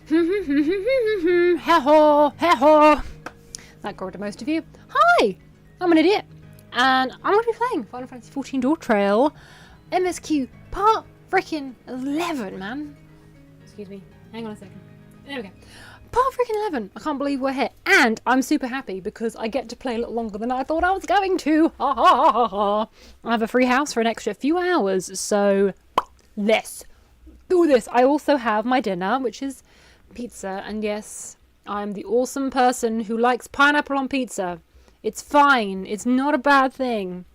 Heh-ho, heh-ho. That got to most of you. Hi, I'm an idiot, and I'm going to be playing Final Fantasy XIV Dawntrail MSQ Part freaking 11, man. Excuse me, hang on a second. There we go. Part freaking 11. I can't believe we're here, and I'm super happy because I get to play a little longer than I thought I was going to. Ha ha ha ha ha. I have a free house for an extra few hours, so let's do this. I also have my dinner, which is pizza, and yes, I'm the awesome person who likes pineapple on pizza. It's fine. It's not a bad thing.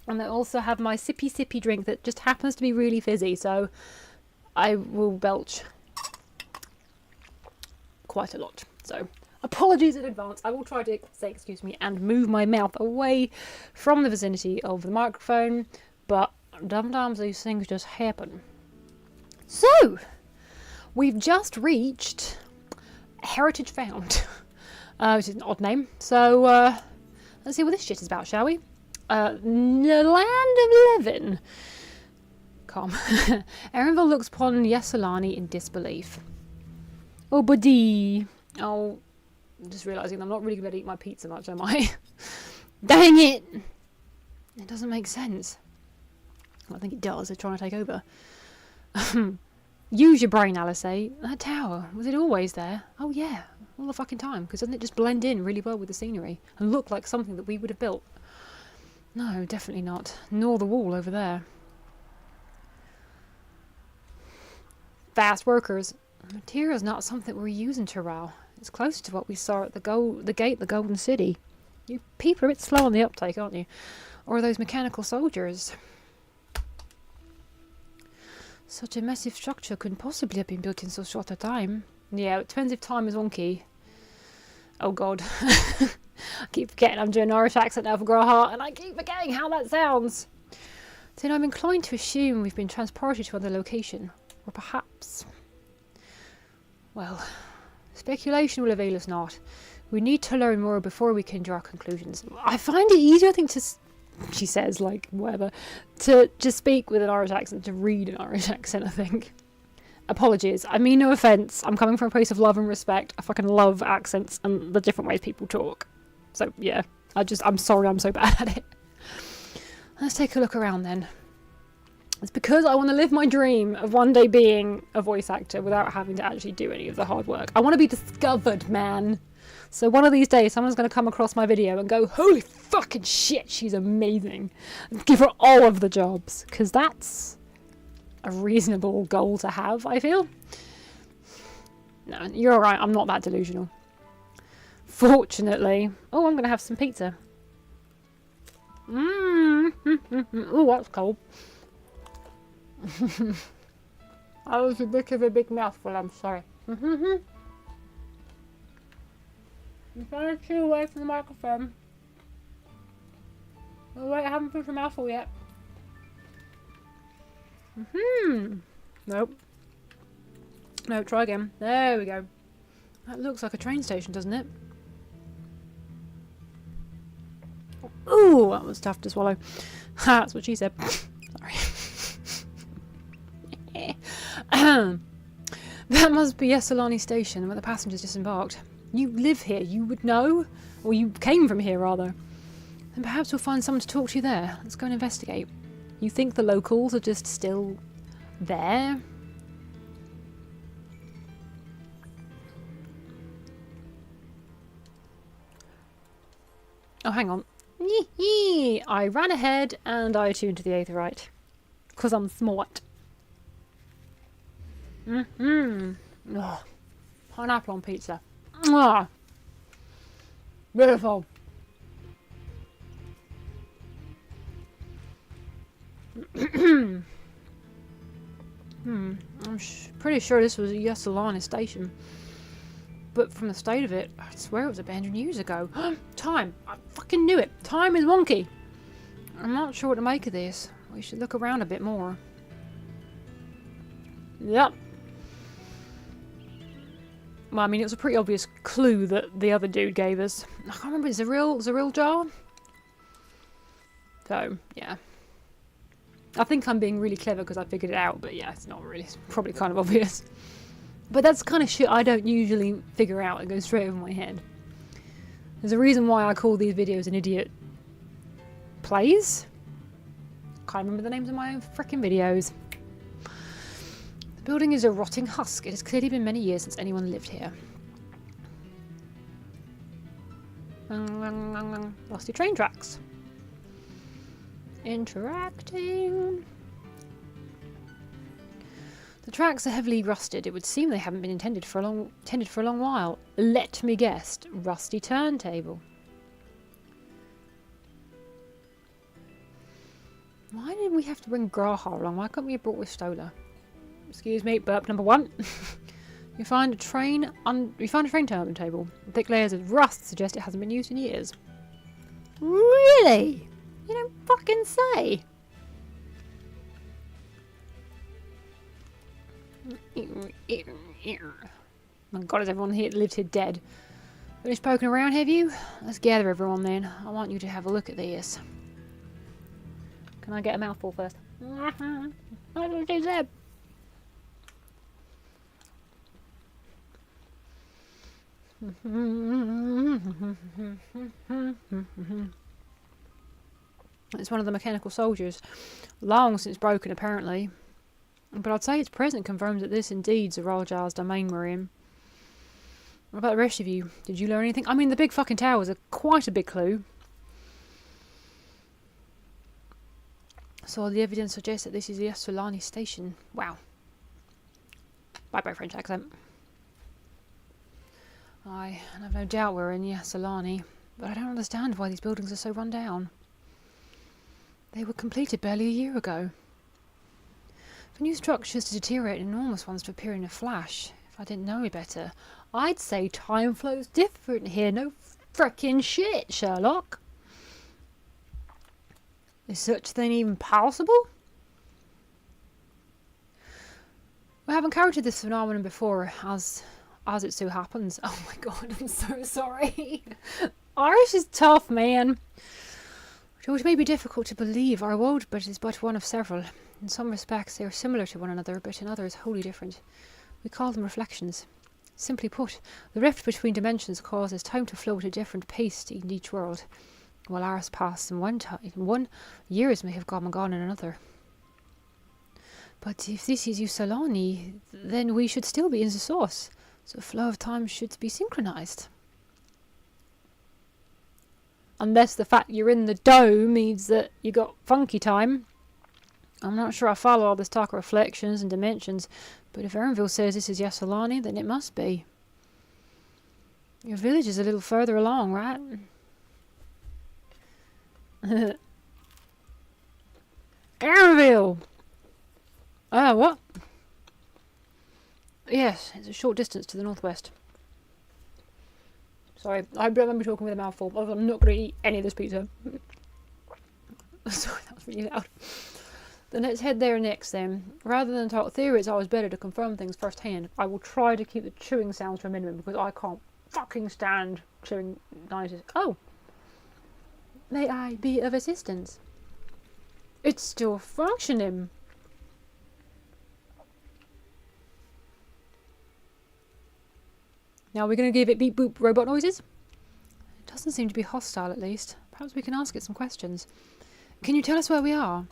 And I also have my sippy drink that just happens to be really fizzy, so I will belch quite a lot. So apologies in advance. I will try to say excuse me and move my mouth away from the vicinity of the microphone, but sometimes these things just happen. So we've just reached Heritage Found, which is an odd name. So let's see what this shit is about, shall we? The Land of Levin. Calm. Erenville looks upon Yesolani in disbelief. Oh, buddy. Oh, I'm just realising I'm not really going to eat my pizza much, am I? Dang it! It doesn't make sense. Well, I think it does. They're trying to take over. Use your brain, Alice. That tower, was it always there? Oh yeah, all the fucking time. Because doesn't it just blend in really well with the scenery and look like something that we would have built? No, definitely not. Nor the wall over there. Fast workers. Material's not something we're using, Terrell. It's closer to what we saw at the gate, the Golden City. You people are a bit slow on the uptake, aren't you? Or those mechanical soldiers. Such a massive structure couldn't possibly have been built in so short a time. Yeah, it depends if time is wonky. Oh god. I keep forgetting I'm doing an Irish accent now for Graha, and I keep forgetting how that sounds. Then I'm inclined to assume we've been transported to another location. Or perhaps... Well, speculation will avail us not. We need to learn more before we can draw conclusions. I find it easier, I think, to... She says, like, whatever. To just speak with an Irish accent, to read an Irish accent, I think. Apologies. I mean no offence. I'm coming from a place of love and respect. I fucking love accents and the different ways people talk. So, yeah. I'm sorry I'm so bad at it. Let's take a look around then. It's because I want to live my dream of one day being a voice actor without having to actually do any of the hard work. I want to be discovered, man. So one of these days, someone's going to come across my video and go, holy fucking shit, she's amazing. Give her all of the jobs. Because that's a reasonable goal to have, I feel. No, you're alright. I'm not that delusional. Fortunately. Oh, I'm going to have some pizza. Oh, that's cold. I was a bit of a big mouthful, I'm sorry. I'm trying to chew away from the microphone. Oh wait, I haven't finished the mouthful yet. Nope. No, try again. There we go. That looks like a train station, doesn't it? Ooh, that was tough to swallow. That's what she said. Sorry. That must be Yesolani Station, where the passengers disembarked. You live here, you would know? Or you came from here, rather. Then perhaps we'll find someone to talk to there. Let's go and investigate. You think the locals are just still there? Oh, hang on. I ran ahead and I tuned to the Aetherite. Because I'm smart. Oh, pineapple on pizza. Oh, beautiful. I'm pretty sure this was a Yesolani station. But from the state of it, I swear it was abandoned years ago. Time! I fucking knew it! Time is wonky! I'm not sure what to make of this. We should look around a bit more. Yep. Well, I mean, it was a pretty obvious clue that the other dude gave us. I can't remember, is it a real jar? So, yeah. I think I'm being really clever because I figured it out, but yeah, it's not really. It's probably kind of obvious. But that's kind of shit I don't usually figure out. It goes straight over my head. There's a reason why I call these videos an idiot plays. Can't remember the names of my own freaking videos. The building is a rotting husk. It has clearly been many years since anyone lived here. Rusty train tracks. Interacting. The tracks are heavily rusted. It would seem they haven't been intended for a long while. Let me guess. Rusty turntable. Why did we have to bring Graha along? Why couldn't we have brought with Stola? Excuse me, burp number 1. You find a train turntable. Thick layers of rust suggest it hasn't been used in years. Really? You don't fucking say. My god, is everyone here lived here dead? Finished poking around, have you? Let's gather everyone then. I want you to have a look at this. Can I get a mouthful first? What did you say? It's one of the mechanical soldiers. Long since broken, apparently. But I'd say its presence confirms that this indeed is Rajar's domain we're in. What about the rest of you? Did you learn anything? I mean, the big fucking towers are quite a big clue. So the evidence suggests that this is the Solani station. Wow. Bye-bye French accent. I have no doubt we're in Yasolani, but I don't understand why these buildings are so run down. They were completed barely a year ago. For new structures to deteriorate and enormous ones to appear in a flash, if I didn't know better, I'd say time flows different here. No frickin' shit, Sherlock. Is such a thing even possible? We haven't encountered this phenomenon before, as it so happens. Oh my god, I'm so sorry. Irish is tough, man. Which may be difficult to believe, our world but is but one of several. In some respects they are similar to one another, but in others wholly different. We call them reflections. Simply put, the rift between dimensions causes time to flow at a different pace in each world. While hours pass in one, years may have come and gone in another. But if this is Usalani, then we should still be in the source, so the flow of time should be synchronized. Unless the fact you're in the dome means that you got funky time. I'm not sure I follow all this talk of reflections and dimensions, but if Ernville says this is Yasolani, then it must be. Your village is a little further along, right? Ernville! What? Yes, it's a short distance to the northwest. Sorry, I remember talking with a mouthful. I'm not going to eat any of this pizza. Sorry, that was really loud. Then let's head there next then. Rather than talk theory, it's always better to confirm things firsthand. I will try to keep the chewing sounds to a minimum because I can't fucking stand chewing noises. Oh! May I be of assistance? It's still functioning. Now we're going to give it beep boop robot noises. It doesn't seem to be hostile, at least. Perhaps we can ask it some questions. Can you tell us where we are?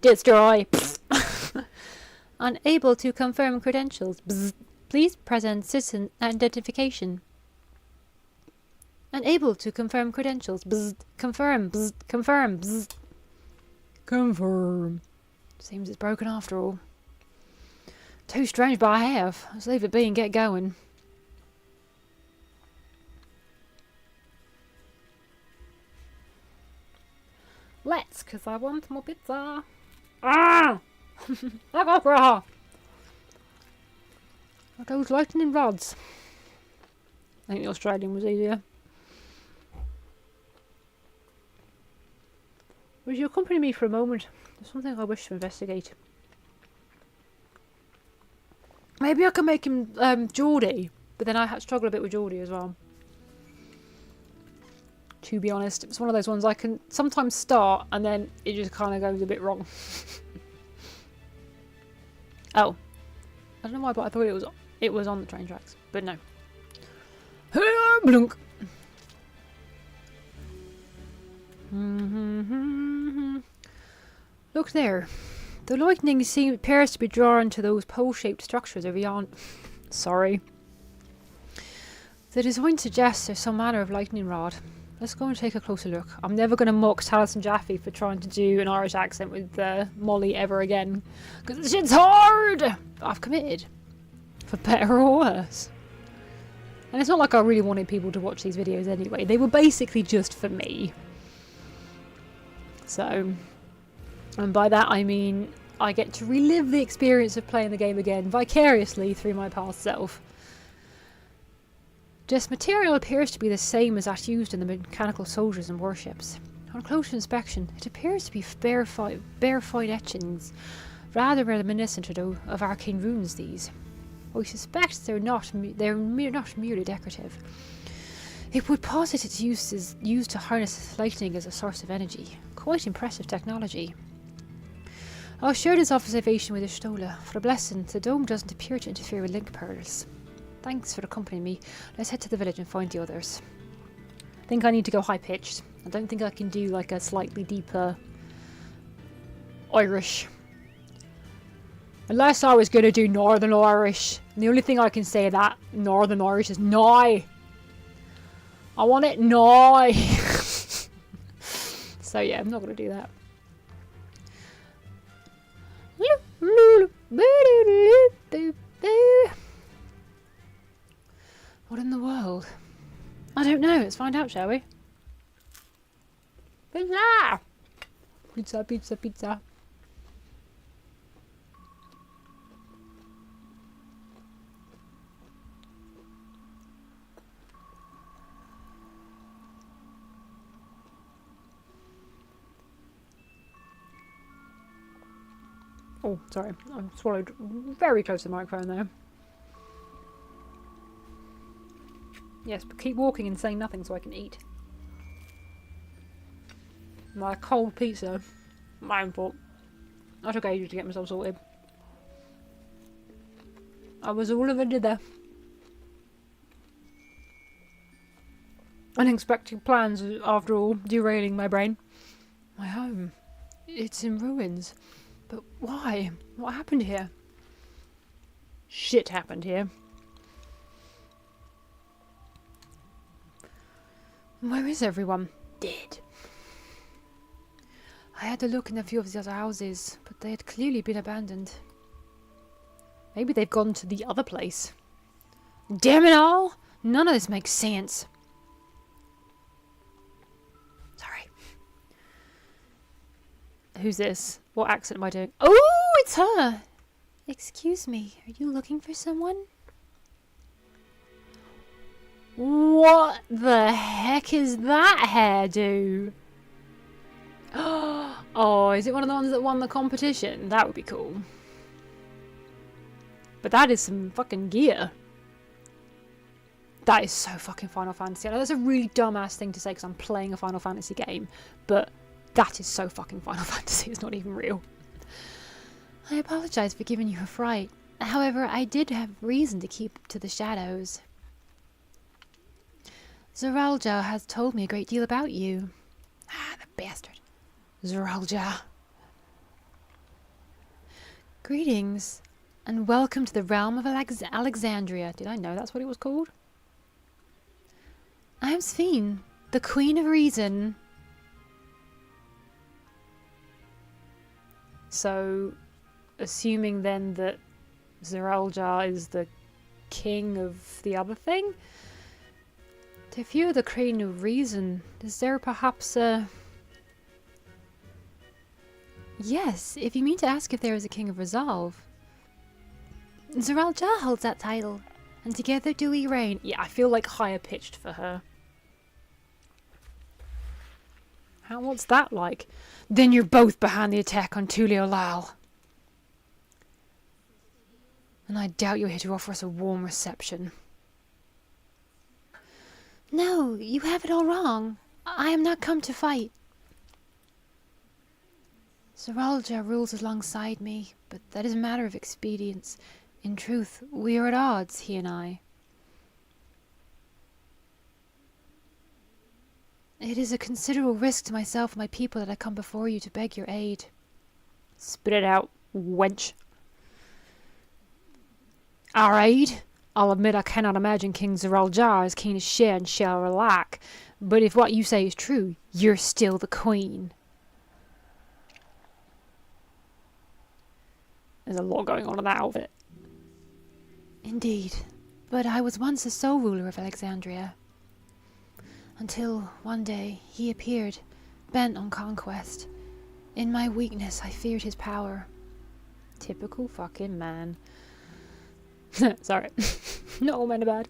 Destroy. Unable to confirm credentials. Bzz. Please present citizen identification. Unable to confirm credentials. Bzz. Confirm. Bzz. Confirm. Bzz. Confirm. Seems it's broken after all. Too strange, but I have. Let's leave it be and get going. Let's, because I want more pizza. Ah! I got raw. Are those lightning rods? I think the Australian was easier. Would you accompany me for a moment? There's something I wish to investigate. Maybe I can make him Geordie, but then I struggle a bit with Geordie as well. To be honest, it's one of those ones I can sometimes start and then it just kind of goes a bit wrong. Oh. I don't know why, but I thought it was on the train tracks. But no. Blunk. Look there. The lightning appears to be drawn to those pole-shaped structures over beyond. Sorry. The design suggests there's some manner of lightning rod. Let's go and take a closer look. I'm never going to mock Taliesin Jaffe for trying to do an Irish accent with Molly ever again. Because this shit's hard! But I've committed. For better or worse. And it's not like I really wanted people to watch these videos anyway. They were basically just for me. So, and by that I mean I get to relive the experience of playing the game again vicariously through my past self. This material appears to be the same as that used in the mechanical soldiers and warships. On closer inspection, it appears to be verified etchings, rather reminiscent of arcane runes. These, I suspect they're not merely decorative. It would posit its use is used to harness lightning as a source of energy. Quite impressive technology. I'll share this observation with Ishtola. For a blessing, the dome doesn't appear to interfere with link pearls. Thanks for accompanying me. Let's head to the village and find the others. I think I need to go high-pitched. I don't think I can do like a slightly deeper Irish. Unless I was going to do Northern Irish. And the only thing I can say that Northern Irish is "Noi." I want it now. So yeah, I'm not going to do that. What in the world? I don't know. Let's find out, shall we? Pizza! Pizza, pizza, pizza. Oh, sorry. I swallowed very close to the microphone there. Yes, but keep walking and saying nothing so I can eat. My cold pizza. My own fault. I took ages to get myself sorted. I was all of a dither. Unexpected plans, after all, derailing my brain. My home. It's in ruins. But why? What happened here? Shit happened here. Where is everyone? Dead. I had a look in a few of the other houses, but they had clearly been abandoned. Maybe they've gone to the other place. Damn it all! None of this makes sense. Sorry. Who's this? What accent am I doing? Oh, it's her! Excuse me, are you looking for someone? What the heck is that hairdo? Oh, is it one of the ones that won the competition? That would be cool. But that is some fucking gear. That is so fucking Final Fantasy. I know that's a really dumbass thing to say because I'm playing a Final Fantasy game, but that is so fucking Final Fantasy. It's not even real. I apologise for giving you a fright. However, I did have reason to keep to the shadows. Zeralja has told me a great deal about you. Ah, the bastard. Zeralja. Greetings, and welcome to the realm of Alexandria. Did I know that's what it was called? I am Sphene, the Queen of Reason. So, assuming then that Zeralja is the king of the other thing? If you're the Queen of Reason, is there perhaps a... Yes, if you mean to ask if there is a King of Resolve. Zeralja holds that title, and together do we reign. Yeah, I feel like higher pitched for her. What's that like? Then you're both behind the attack on Tulio Lal. And I doubt you're here to offer us a warm reception. No, you have it all wrong. I am not come to fight. Zeralja rules alongside me, but that is a matter of expedience. In truth, we are at odds, he and I. It is a considerable risk to myself and my people that I come before you to beg your aid. Spit it out, wench. Our aid? I'll admit I cannot imagine King Zeraljar as keen as share and share alike, but if what you say is true, you're still the queen. There's a lot going on in that outfit. Indeed, but I was once the sole ruler of Alexandria. Until one day he appeared, bent on conquest. In my weakness, I feared his power. Typical fucking man. Sorry. Not all men are bad.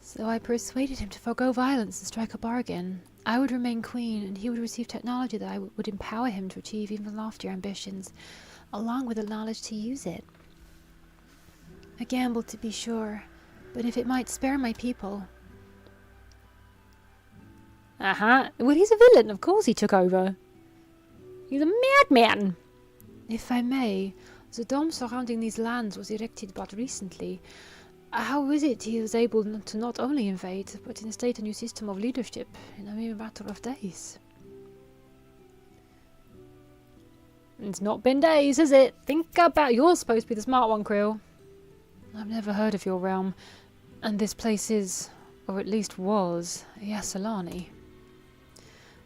So I persuaded him to forego violence and strike a bargain. I would remain queen, and he would receive technology that would empower him to achieve even loftier ambitions, along with the knowledge to use it. A gamble, to be sure, but if it might spare my people. Well, he's a villain. Of course he took over. He's a madman. If I may, the dome surrounding these lands was erected but recently. How is it he was able to not only invade, but instate a new system of leadership in a mere matter of days? It's not been days, is it? Think about it. You're supposed to be the smart one, Krill. I've never heard of your realm, and this place is, or at least was, Yasalani.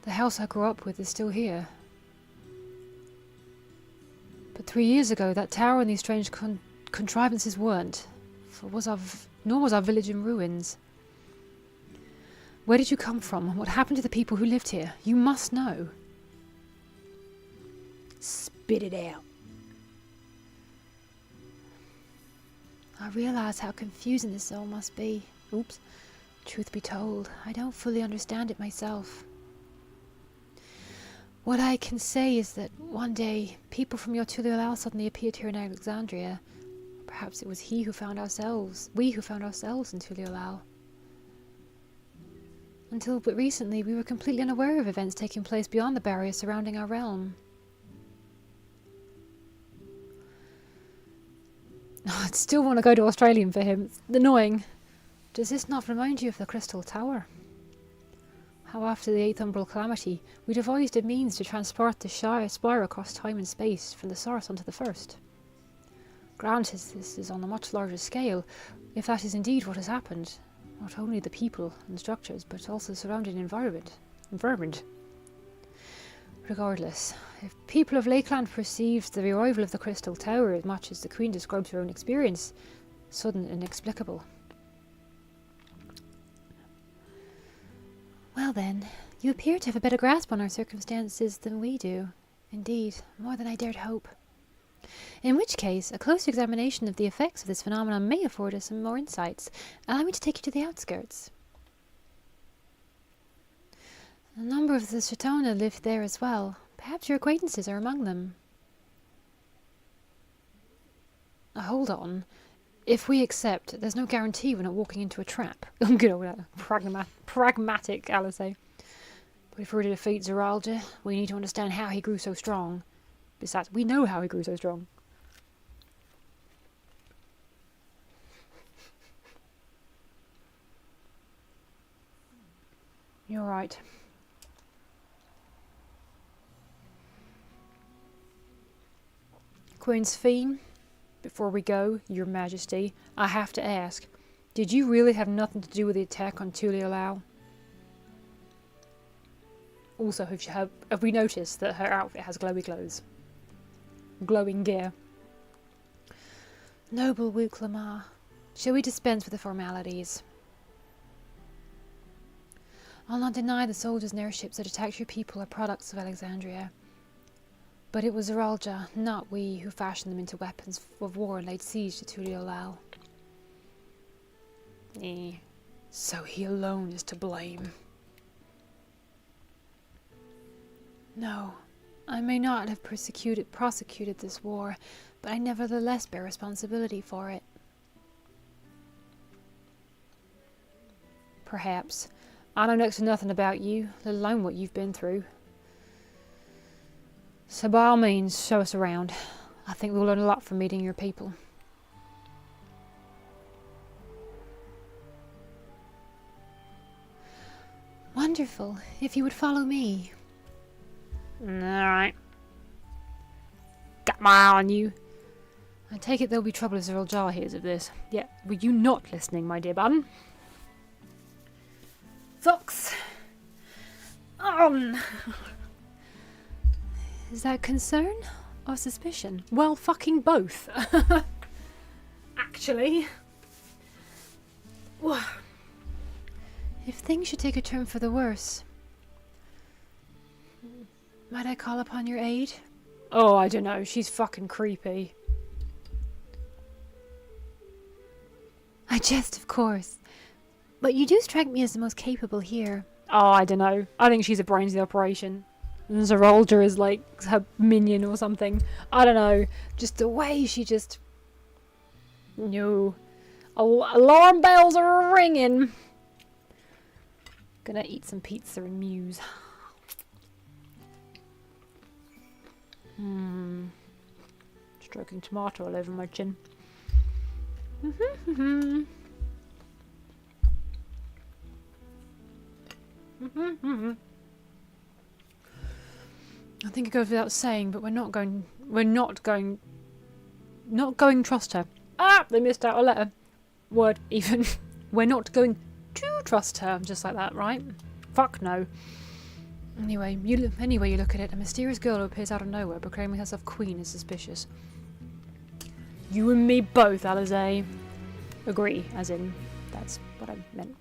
The house I grew up with is still here. But 3 years ago, that tower and these strange contrivances weren't, nor was our village in ruins. Where did you come from, and what happened to the people who lived here? You must know. Spit it out. I realize how confusing this all must be. Oops. Truth be told, I don't fully understand it myself. What I can say is that one day, people from your Tuliolal suddenly appeared here in Alexandria. Perhaps it was we who found ourselves in Tuliolal. Until but recently, we were completely unaware of events taking place beyond the barrier surrounding our realm. I'd still want to go to Australian for him. It's annoying. Does this not remind you of the Crystal Tower? How after the 8th Umbral Calamity, we devised a means to transport the Spire across time and space from the source onto the first. Granted, this is on a much larger scale, if that is indeed what has happened. Not only the people and structures, but also the surrounding environment. Regardless, if people of Lakeland perceived the arrival of the Crystal Tower as much as the Queen describes her own experience, sudden and inexplicable. Well then, you appear to have a better grasp on our circumstances than we do. Indeed, more than I dared hope. In which case, a closer examination of the effects of this phenomenon may afford us some more insights. Allow me to take you to the outskirts. A number of the Shatona live there as well. Perhaps your acquaintances are among them. Hold on. If we accept, there's no guarantee we're not walking into a trap. Good old pragmatic Alizé. But if we're to defeat Zeralja, we need to understand how he grew so strong. Besides, we know how he grew so strong. You're right. Queen's Fiend, before we go, Your Majesty, I have to ask, did you really have nothing to do with the attack on Tuliolal? Also, have we noticed that her outfit has glowy clothes? Glowing gear. Noble Wook Lamar, shall we dispense with the formalities? I'll not deny the soldiers and airships that attacked your people are products of Alexandria. But it was Zeralja, not we, who fashioned them into weapons of war and laid siege to Tuliolal. So he alone is to blame. No, I may not have prosecuted this war, but I nevertheless bear responsibility for it. Perhaps. I know next to nothing about you, let alone what you've been through. So by all means, show us around. I think we'll learn a lot from meeting your people. Wonderful. If you would follow me. Alright. Got my eye on you. I take it there'll be trouble if Earl Jar hears of this. Yeah, were you not listening, my dear bun? Fox! Is that concern or suspicion? Well, fucking both. Actually. If things should take a turn for the worse, might I call upon your aid? Oh, I don't know. She's fucking creepy. I jest, of course. But you do strike me as the most capable here. Oh, I don't know. I think she's a brains of the operation. And Zeralda is like her minion or something. I don't know. Just the way she just... No. Alarm bells are ringing. Gonna eat some pizza and muse. Stroking tomato all over my chin. I think it goes without saying, but we're not going to trust her. Ah, they missed out a letter. Word, even. We're not going to trust her. Just like that, right? Fuck no. Anyway, you look at it, a mysterious girl who appears out of nowhere, proclaiming herself queen, is suspicious. You and me both, Alize. Agree, as in, that's what I meant.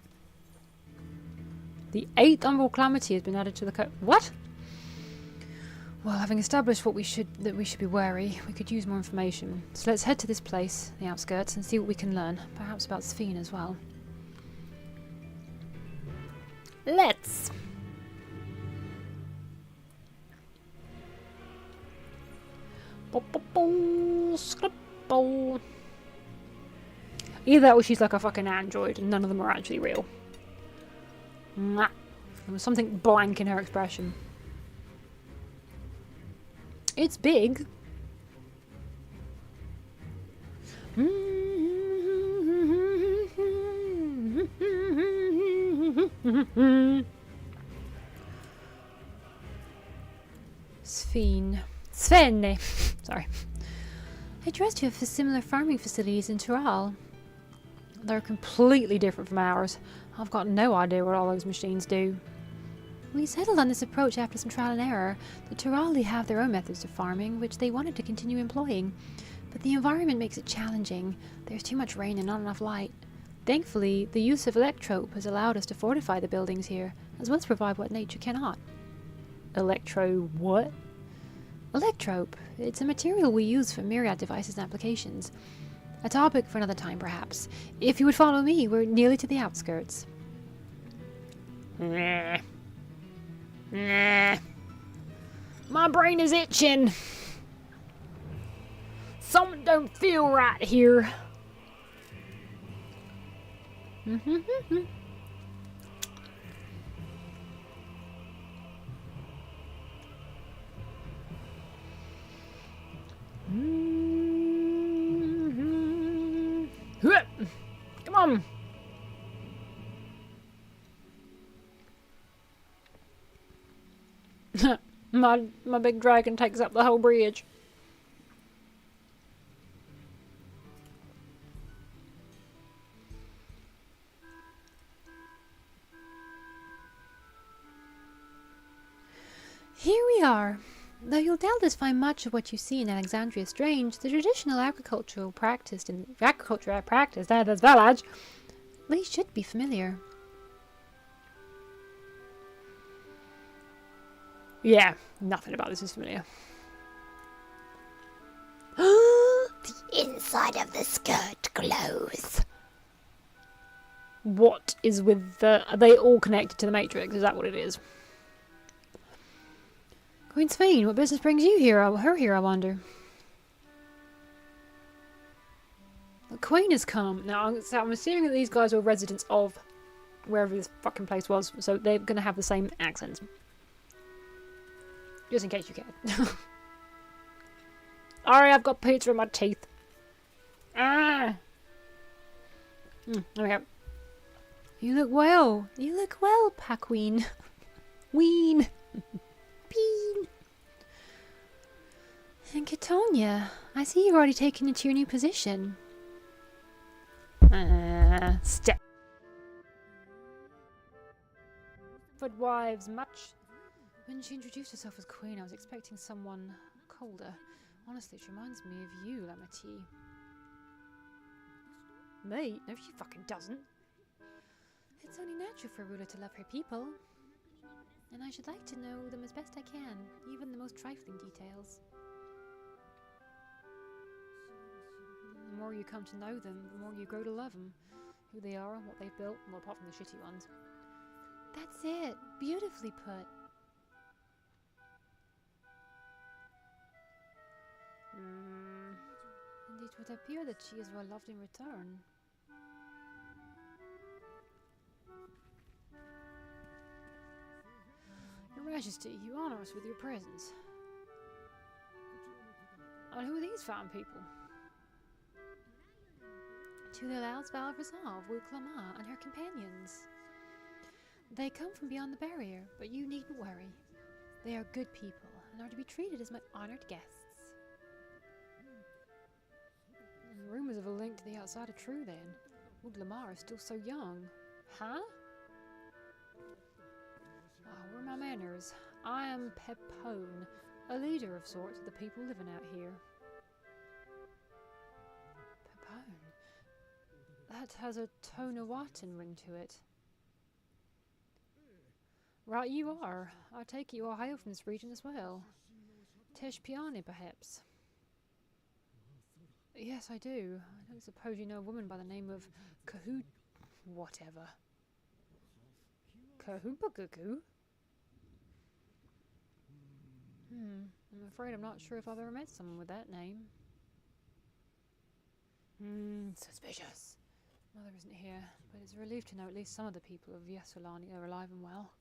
The 8th Umbral Calamity has been added to the code. What? Well, having established that we should be wary, we could use more information. So let's head to this place, the outskirts, and see what we can learn. Perhaps about Sphene as well. Let's. Either that or she's like a fucking android and none of them are actually real. There was something blank in her expression. It's big. Sphene. Svenne. Sorry. I trust you have similar farming facilities in Tural. They're completely different from ours. I've got no idea what all those machines do. We settled on this approach after some trial and error. The Turali have their own methods of farming, which they wanted to continue employing. But the environment makes it challenging. There's too much rain and not enough light. Thankfully, the use of electrope has allowed us to fortify the buildings here, as well as provide what nature cannot. Electro what? Electrope. It's a material we use for myriad devices and applications. A topic for another time, perhaps. If you would follow me, we're nearly to the outskirts. Nah. Nah. My brain is itching. Something don't feel right here. Come on. my big dragon takes up the whole bridge. Here we are. Though you'll doubtless find much of what you see in Alexandria strange, the traditional agriculture practiced at this village at least should be familiar. Yeah, nothing about this is familiar. The inside of the skirt glows. What is with the... Are they all connected to the Matrix? Is that what it is? Queen Sphene, what business brings you here? Her here, I wonder. The Queen has come. Now, I'm assuming that these guys are residents of wherever this fucking place was, so they're going to have the same accents. Just in case you cared. Sorry, I've got pizza in my teeth. Ah. There we go. You look well. You look well, Paqueen. Ween. Bean. And Katonia, I see you've already taken into your new position. Step. But wives much. When she introduced herself as queen, I was expecting someone colder. Honestly, she reminds me of you, Lamati. Me? No, she fucking doesn't. It's only natural for a ruler to love her people. And I should like to know them as best I can, even the most trifling details. The more you come to know them, the more you grow to love them. Who they are, what they've built, well, apart from the shitty ones. That's it. Beautifully put. And it would appear that she is well loved in return. Your Majesty, you honour us with your presence. And who are these fine people? To the Laos Val of Resolve, Wu Klama and her companions. They come from beyond the barrier, but you needn't worry. They are good people and are to be treated as my honoured guests. Rumours of a link to the outside are true then. Wu Klama is still so young. Huh? Where are my manners? I am Pepone, a leader of sorts of the people living out here. Pepone. That has a Tonawatan ring to it. Right you are. I take it you all hail from this region as well. Teshpiani, perhaps? Yes, I do. I don't suppose you know a woman by the name of whatever. Kahupakuku? I'm afraid I'm not sure if I've ever met someone with that name. Suspicious. Mother isn't here, but it's a relief to know at least some of the people of Yasulani are alive and well.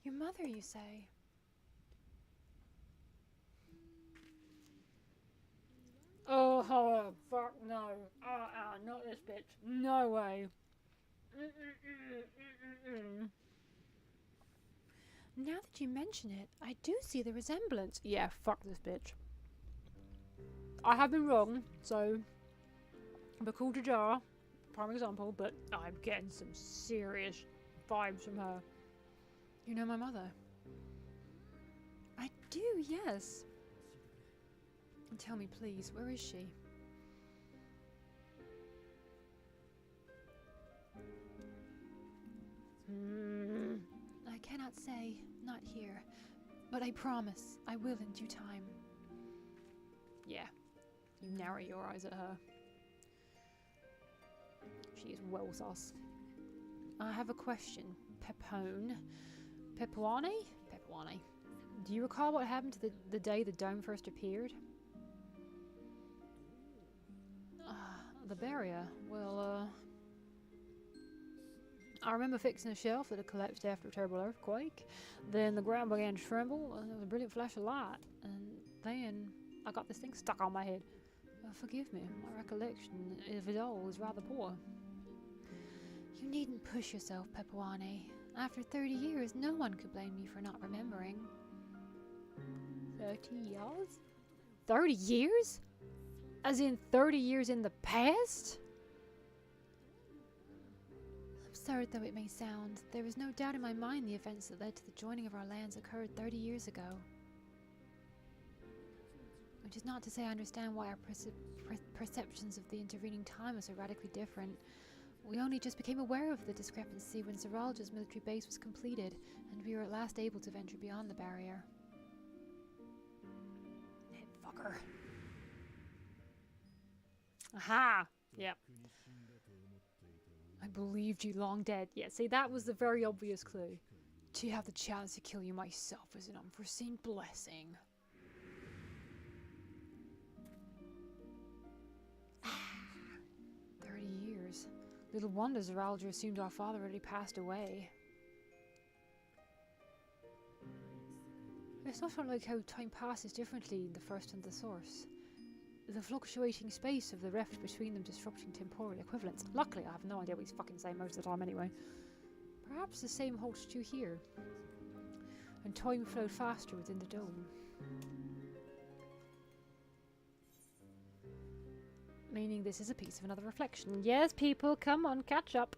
Your mother, you say? Oh, fuck no. Not this bitch. No way. Now that you mention it, I do see the resemblance. Yeah, fuck this bitch. I have been wrong, so Bakul Jar, prime example, but I'm getting some serious vibes from her. You know my mother? I do, yes. Tell me, please, where is she? I cannot say, not here, but I promise I will in due time. Yeah, you narrow your eyes at her. She is well sus. I have a question. Pepone? Pepuani? Pepuani. Do you recall what happened to the day the dome first appeared? The barrier. Well, I remember fixing a shelf that had collapsed after a terrible earthquake. Then the ground began to tremble, and there was a brilliant flash of light. And then I got this thing stuck on my head. Forgive me, my recollection of it all is rather poor. You needn't push yourself, Pepuani. After 30 years, no one could blame you for not remembering. 30 years? 30 years? As in 30 years in the past? Absurd though it may sound, there is no doubt in my mind the events that led to the joining of our lands occurred 30 years ago. Which is not to say I understand why our perceptions of the intervening time are so radically different. We only just became aware of the discrepancy when Zeralja's military base was completed, and we were at last able to venture beyond the barrier. Fucker. Aha! Yep. I believed you long dead. Yeah, see, that was the very obvious clue. To have the chance to kill you myself is an unforeseen blessing. 30 years. Little wonder Zeralja assumed our father already passed away. It's not unlike how time passes differently in the first and the source. The fluctuating space of the rift between them disrupting temporal equivalents. Luckily, I have no idea what he's fucking saying most of the time anyway. Perhaps the same holds true here. And time flowed faster within the dome. Meaning this is a piece of another reflection. Yes, people, come on, catch up.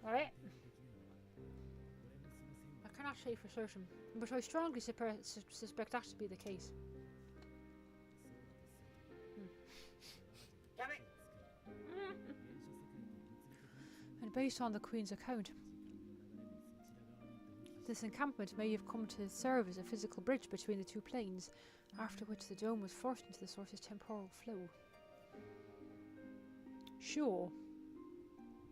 Alright. I cannot say for certain, but I strongly suspect that to be the case. Damn it! And based on the Queen's account, this encampment may have come to serve as a physical bridge between the two planes, after which the dome was forced into the source's temporal flow. Sure.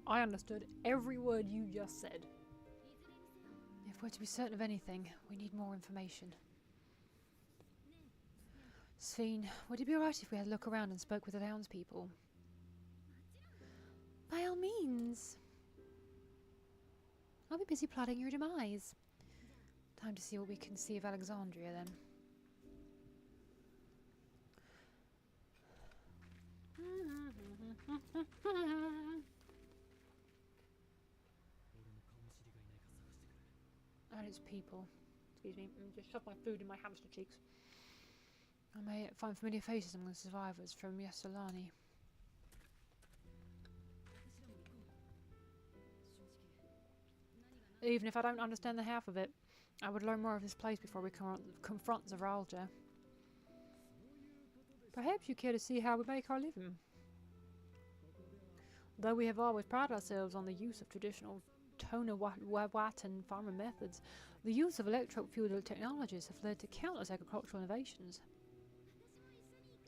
I understood every word you just said. If we're to be certain of anything, we need more information. Sven, would it be alright if we had a look around and spoke with the townspeople? By all means. I'll be busy plotting your demise. Time to see what we can see of Alexandria then. And it's people. Excuse me, just shove my food in my hamster cheeks. I may find familiar faces among the survivors from Yasolani. Even if I don't understand the half of it, I would learn more of this place before we confront Zeralja. Perhaps you care to see how we make our living. Though we have always prided ourselves on the use of traditional Tonawatan farming methods, the use of electro-fueled technologies have led to countless agricultural innovations.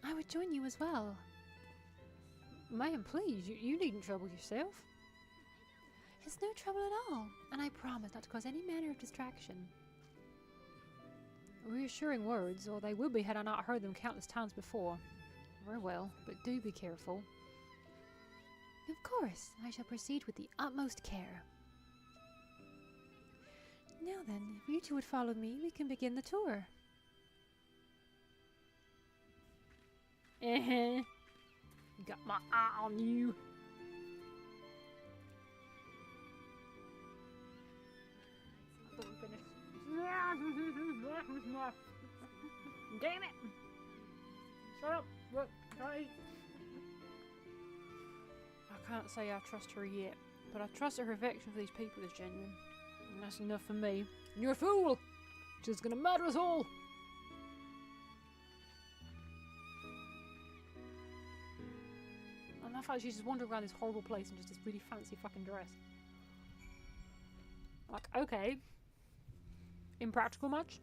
I would join you as well. Ma'am, please, you needn't trouble yourself. It's no trouble at all, and I promise not to cause any manner of distraction. Reassuring words, or they will be had I not heard them countless times before. Very well, but do be careful. Of course, I shall proceed with the utmost care. Now then, if you two would follow me, we can begin the tour. Got my eye on you. I thought we finished. Damn it! Shut up! Look, I can't say I trust her yet, but I trust that her affection for these people is genuine. And that's enough for me. You're a fool! She's gonna murder us all! And I thought she's just wandering around this horrible place in just this really fancy fucking dress. Like, okay. Impractical much?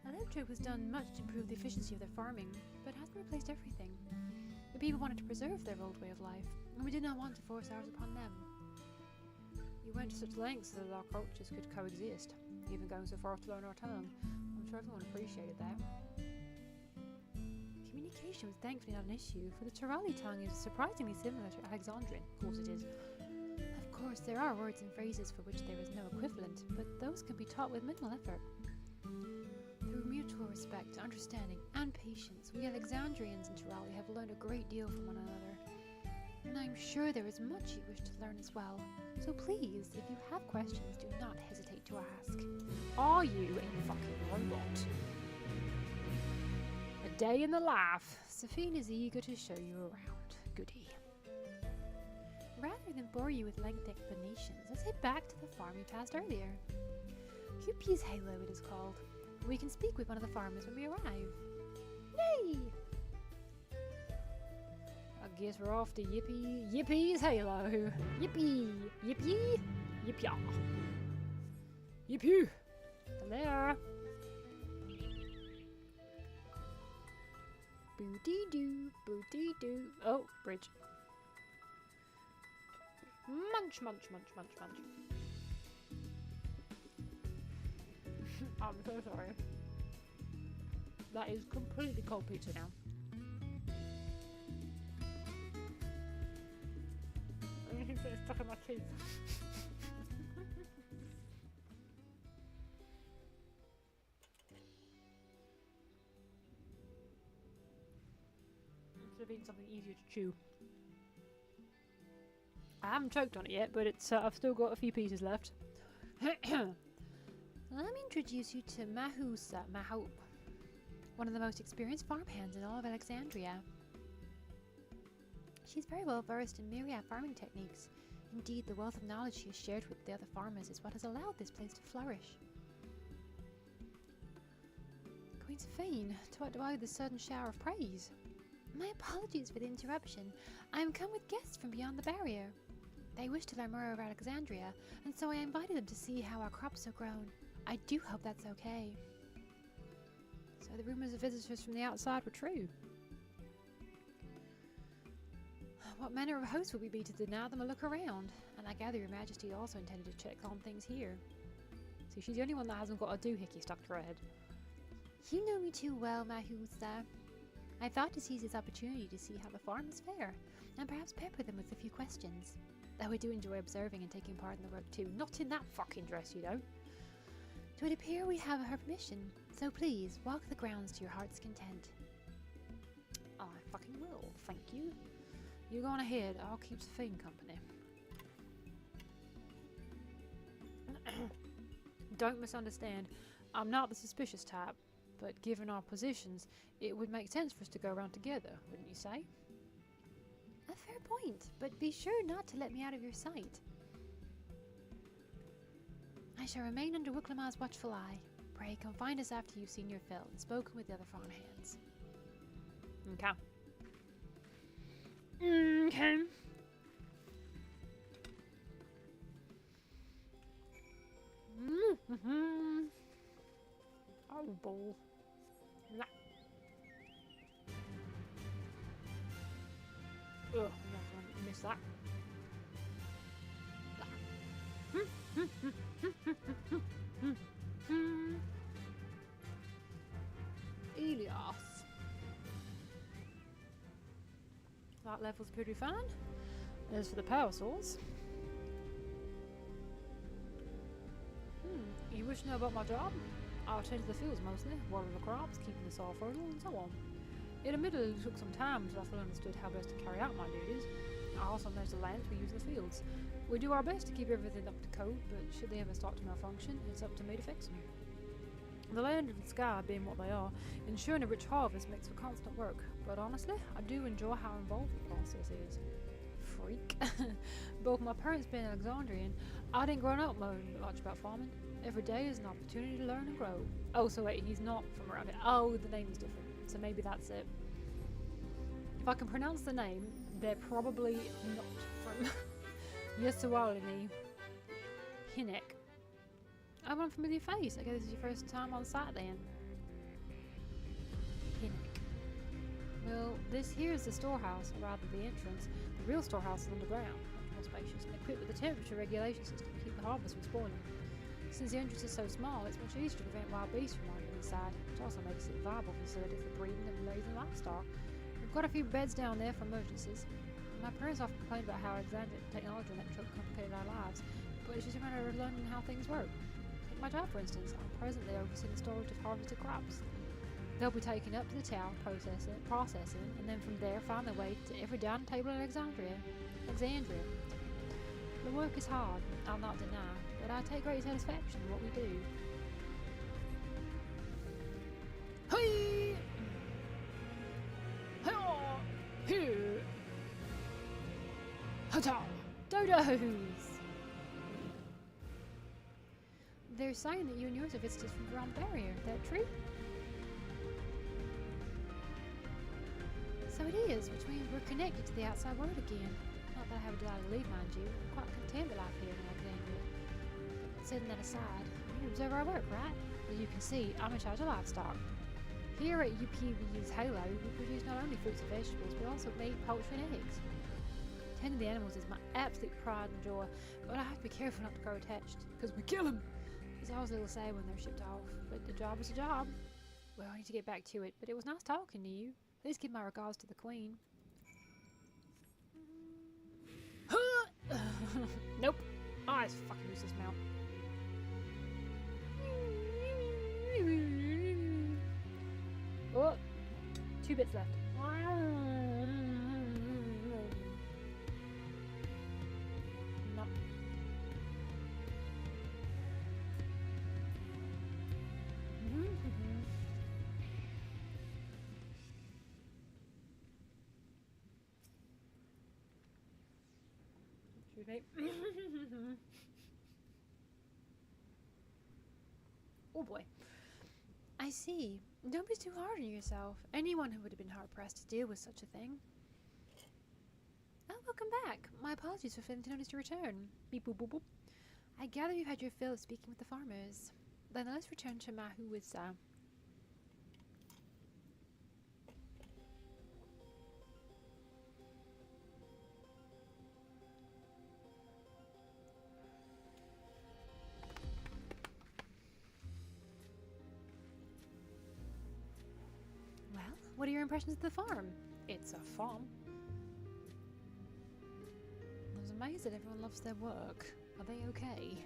Electro has done much to improve the efficiency of their farming, but hasn't replaced everything. The people wanted to preserve their old way of life, and we did not want to force ours upon them. We went to such lengths so that our cultures could coexist, even going so far as to learn our tongue. I'm sure everyone appreciated that. Communication was thankfully not an issue, for the Turali tongue is surprisingly similar to Alexandrian. Of course it is. Of course, there are words and phrases for which there is no equivalent, but those can be taught with minimal effort. Through mutual respect, understanding, and patience, we Alexandrians and Turali have learned a great deal from one another. And I'm sure there is much you wish to learn as well. So please, if you have questions, do not hesitate to ask. Are you a fucking robot? A day in the life. Safine is eager to show you around. Goody. Rather than bore you with lengthy explanations, let's head back to the farm we passed earlier. Yuppie's Halo it is called. We can speak with one of the farmers when we arrive. Yay! I guess we're off to Yippie's Halo. Yippee! Yippee! Yippee! Yippee! Hello! Booty-doo, booty-doo. Oh, bridge. Munch, munch, munch, munch, munch. I'm so sorry. That is completely cold pizza now. It's stuck in my teeth. Should have been something easier to chew. I haven't choked on it yet, but it's I've still got a few pieces left. Let me introduce you to Mahoop, one of the most experienced farmhands in all of Alexandria. She's very well versed in myriad farming techniques. Indeed, the wealth of knowledge she has shared with the other farmers is what has allowed this place to flourish. Queen Sophine, to what do I owe this sudden shower of praise? My apologies for the interruption. I am come with guests from beyond the barrier. They wish to learn more about Alexandria, and so I invited them to see how our crops are grown. I do hope that's okay. So the rumours of visitors from the outside were true. What manner of host would we be to deny them a look around? And I gather your majesty also intended to check on things here. See, she's the only one that hasn't got a doohickey stuck to her head. You know me too well, Mahusa. I thought to seize this opportunity to see how the farmers fare, and perhaps pepper them with a few questions. Though I do enjoy observing and taking part in the work too. Not in that fucking dress, you know. It would appear we have her permission, so please, walk the grounds to your heart's content. I fucking will, thank you. You go on ahead, I'll keep Sophine company. Don't misunderstand, I'm not the suspicious type, but given our positions, it would make sense for us to go around together, wouldn't you say? A fair point, but be sure not to let me out of your sight. I shall remain under Wiklama's watchful eye. Pray come find us after you've seen your fill and spoken with the other farmhands. Okay. Okay. Oh, bull. Nah. Ugh, I missed that. Elias. That level's pretty fine. As for the power source. You wish to know about my job? I attend to the fields mostly, watering the crops, keeping the soil fertile, and so on. It admittedly took some time until I fully understood how best to carry out my duties. I also manage the lands we use in the fields. We do our best to keep everything up to code, but should they ever start to malfunction, it's up to me to fix them. The land and the sky being what they are, ensuring a rich harvest makes for constant work, but honestly, I do enjoy how involved the process is. Freak. Both my parents being Alexandrian, I didn't grow up knowing much about farming. Every day is an opportunity to learn and grow. Oh, so wait, he's not from around here. Oh, the name is different, so maybe that's it. If I can pronounce the name, they're probably not from Yasualini Hinek. I want a familiar face. I guess this is your first time on site then. Hinek. Well, this here is the storehouse, or rather the entrance. The real storehouse is underground, much more spacious, and equipped with a temperature regulation system to keep the harvest from spoiling. Since the entrance is so small, it's much easier to prevent wild beasts from wandering inside, which also makes it a viable facility for breeding and raising livestock. We've got a few beds down there for emergencies. My parents often complain about how Alexandrian technology and electric complicated our lives, but it's just a matter of learning how things work. Take my job, for instance. I'm presently overseeing the storage of harvested crops. They'll be taken up to the tower, processing, and then from there find their way to every dining table in Alexandria. The work is hard, I'll not deny, but I take great satisfaction in what we do. Hey! Ha! Here! Hata! Dodos! They're saying that you and yours are visitors from beyond the barrier. Is that true? So it is, which means we're connected to the outside world again. Not that I have a desire to leave, mind you. I'm quite content with life here in Alexandria. But setting that aside, you observe our work, right? As you can see, I'm in charge of livestock. Here at UPVU's Halo, we produce not only fruits and vegetables, but also meat, poultry and eggs. Tending the animals is my absolute pride and joy, but I have to be careful not to grow attached, because we kill them! There's always a little say when they're shipped off, but the job is a job. Well, I need to get back to it, but it was nice talking to you. Please give my regards to the Queen. Nope. Oh, it's fucking useless mount. Oh, 2 bits left. No. Excuse me. Oh boy. I see. Don't be too hard on yourself. Anyone who would have been hard-pressed to deal with such a thing. Oh, welcome back. My apologies for failing to notice your return. Beep boop boop boop. I gather you've had your fill of speaking with the farmers. Then let's return to Mahu with Well, what are your impressions of the farm? It's a farm. I was amazed that everyone loves their work. Are they okay?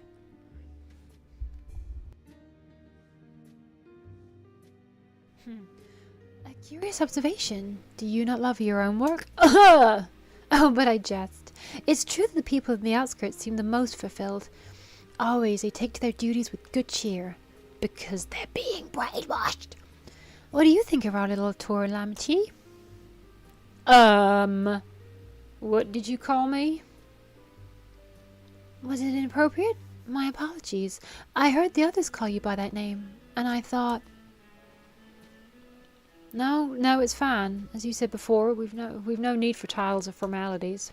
A curious observation. Do you not love your own work? Oh, but I jest. It's true that the people in the outskirts seem the most fulfilled. Always they take to their duties with good cheer. Because they're being brainwashed. What do you think of our little tour, Lamchi? What did you call me? Was it inappropriate? My apologies. I heard the others call you by that name, and I thought... No, it's fine. As you said before, we've no need for titles or formalities.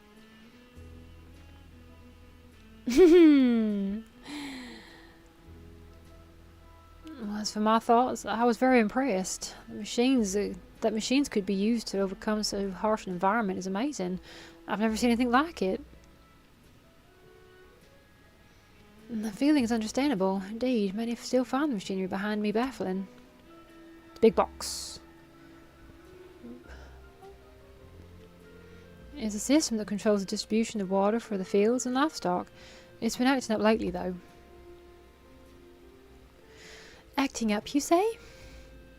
As for my thoughts, I was very impressed. That machines could be used to overcome so harsh an environment is amazing. I've never seen anything like it. And the feeling is understandable. Indeed, many still find the machinery behind me baffling. It's a big box. It's a system that controls the distribution of water for the fields and livestock. It's been acting up lately, though. Acting up, you say?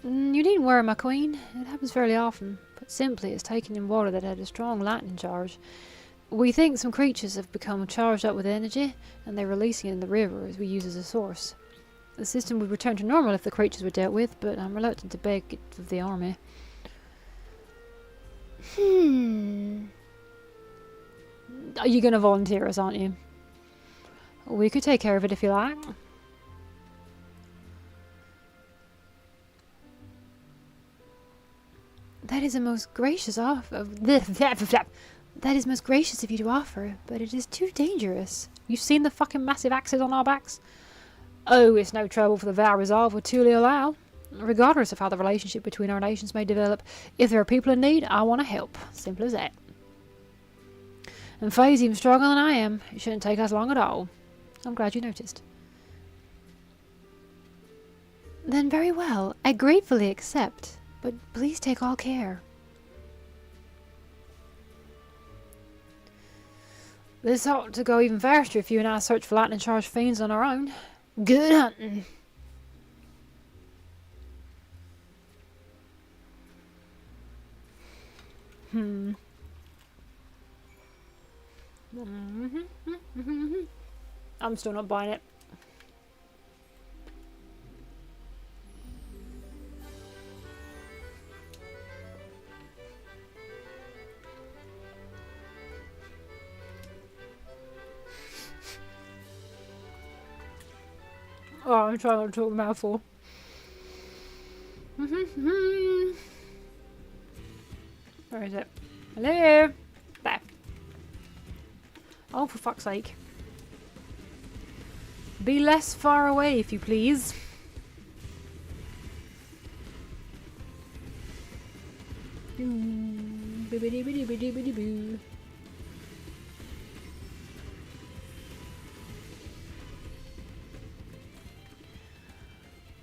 You needn't worry, my queen. It happens fairly often. But simply, it's taking in water that had a strong lightning charge. We think some creatures have become charged up with energy, and they're releasing it in the river as we use as a source. The system would return to normal if the creatures were dealt with, but I'm reluctant to beg it of the army. You're going to volunteer us, aren't you? We could take care of it if you like. That is a most gracious offer. That is most gracious of you to offer, but it is too dangerous. You've seen the fucking massive axes on our backs? Oh, it's no trouble for the vow resolve would truly allow. Regardless of how the relationship between our nations may develop, if there are people in need, I want to help. Simple as that. And Faye's even stronger than I am. It shouldn't take us long at all. I'm glad you noticed. Then very well. I gratefully accept. But please take all care. This ought to go even faster if you and I search for lightning charged fiends on our own. Good hunting. I'm still not buying it. Oh, I'm trying not to talk a mouthful. Where is it? Hello? There. Oh, for fuck's sake. Be less far away, if you please.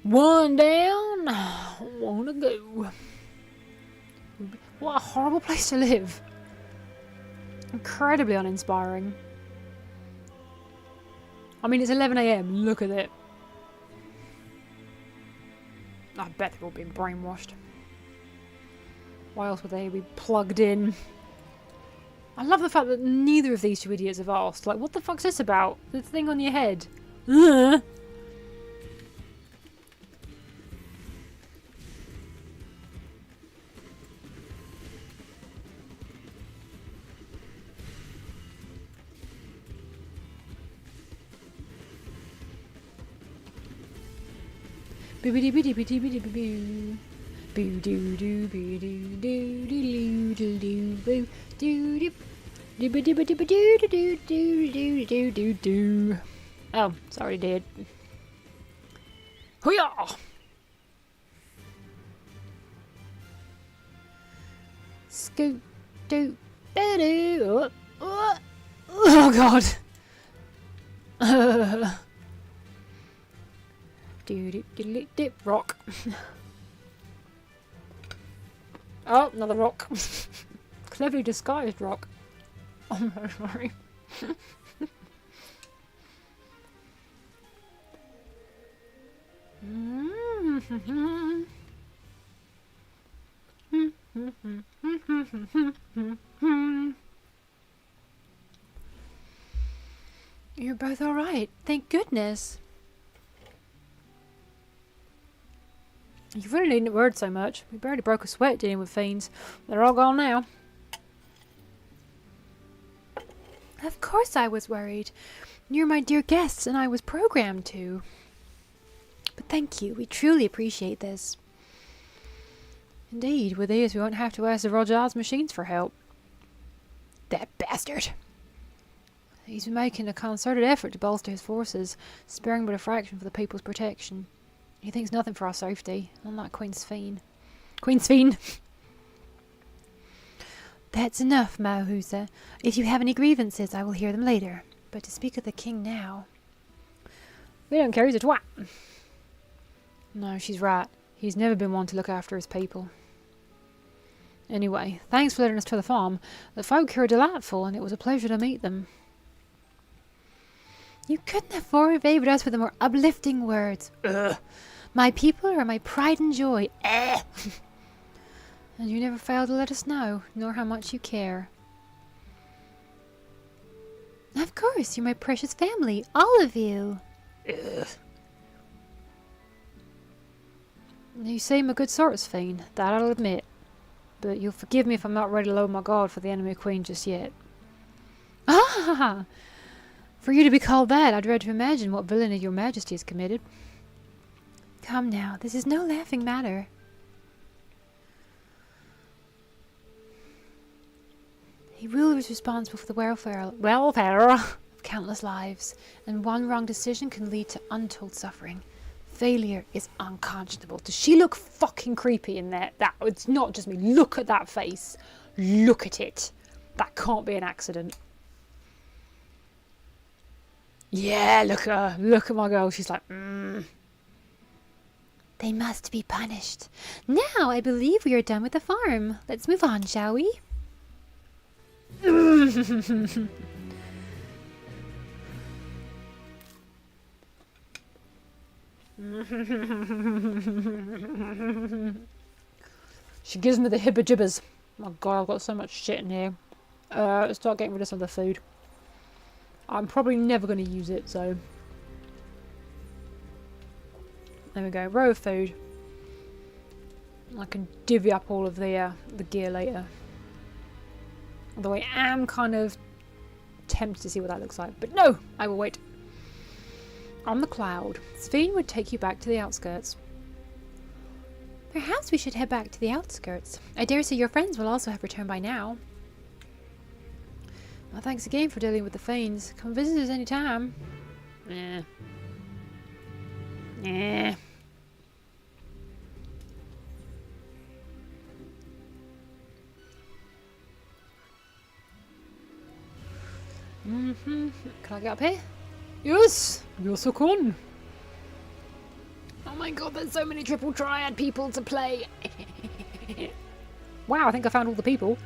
One down, I wanna go. What a horrible place to live. Incredibly uninspiring. I mean, it's 11 AM. Look at it. I bet they're all being brainwashed. Why else would they be plugged in? I love the fact that neither of these two idiots have asked. Like, what the fuck's this about? The thing on your head. Ugh. Boo-biddy-biddy-biddy-biddy-boo. Boo-doo-doo-biddy-doo-doo-doo-doo-doo-doo-doo. Doo-doo. Doo-biddy-biddy-biddy-doo-doo-doo-doo-doo. Oh, sorry, did. Hoo-yah! Scoot, doo, doo, oh god. Rock. Oh, another rock. Cleverly disguised rock. Oh, I'm so sorry. You're both alright. Thank goodness. You really needn't worry so much. We barely broke a sweat dealing with fiends. They're all gone now. Of course I was worried. You're my dear guests and I was programmed to. But thank you. We truly appreciate this. Indeed, with these we won't have to ask the Rojar's machines for help. That bastard. He's been making a concerted effort to bolster his forces, sparing but a fraction for the people's protection. He thinks nothing for our safety, unlike Queen's Fiend. Queen's Fiend! That's enough, Mahusa. If you have any grievances, I will hear them later. But to speak of the king now... We don't care, he's a twat. No, she's right. He's never been one to look after his people. Anyway, thanks for letting us to the farm. The folk here are delightful, and it was a pleasure to meet them. You couldn't have favored us with the more uplifting words. Ugh. My people are my pride and joy. Ugh. And you never fail to let us know, nor how much you care. Of course, you're my precious family, all of you. Ugh. You seem a good sort, Fiend, that I'll admit. But you'll forgive me if I'm not ready to load my guard for the enemy queen just yet. Ah! For you to be called that, I dread to imagine what villainy your majesty has committed. Come now, this is no laughing matter. A ruler is responsible for the welfare of countless lives, and one wrong decision can lead to untold suffering. Failure is unconscionable. Does she look fucking creepy in there? It's not just me. Look at that face. Look at it. That can't be an accident. Yeah, look at her. Look at my girl. She's like, They must be punished. Now I believe we are done with the farm. Let's move on, shall we? She gives me the hibba jibbers. Oh god, I've got so much shit in here. Let's start getting rid of some of the food. I'm probably never going to use it, so... There we go, row of food. I can divvy up all of the gear later. Although I am kind of tempted to see what that looks like. But no, I will wait. On the cloud, Sven would take you back to the outskirts. Perhaps we should head back to the outskirts. I dare say your friends will also have returned by now. Well, thanks again for dealing with the fiends. Come visit us any time. Yeah. Yeah. Can I get up here? Yes! Yes, I can. my god, there's so many triple triad people to play. Wow, I think I found all the people.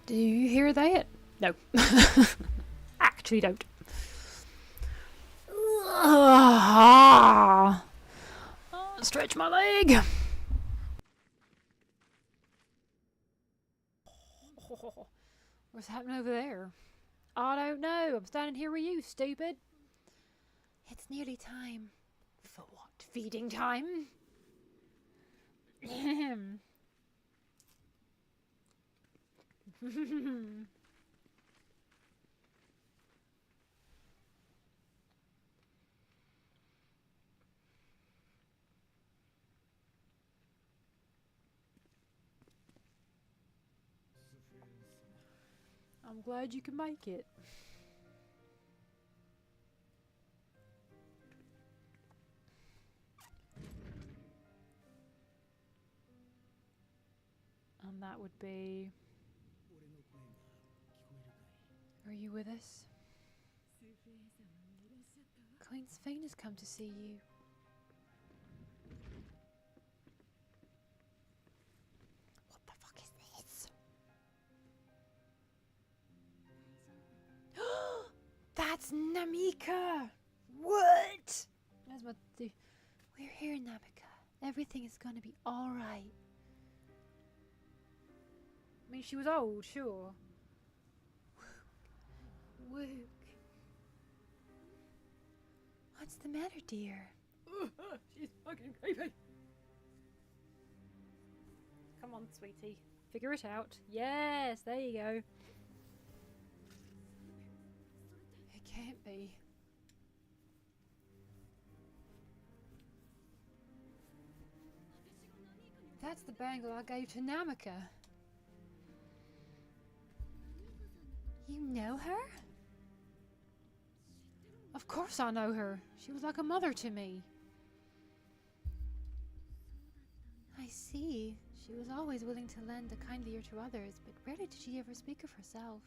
Do you hear that? No. Actually don't. Stretch my leg. What's happening over there? I don't know. I'm standing here with you, stupid. It's nearly time. For what? Feeding time? I'm glad you can make it. And that would be... Are you with us? Queen Sphane has come to see you. What the fuck is this? That's Namika! What? That's what the... We're here, Namika. Everything is gonna be alright. I mean, she was old, sure. Wook. What's the matter, dear? She's fucking creepy. Come on, sweetie. Figure it out. Yes, there you go. It can't be. That's the bangle I gave to Namika. You know her? Of course I know her. She was like a mother to me. I see. She was always willing to lend a kindly ear to others, but rarely did she ever speak of herself.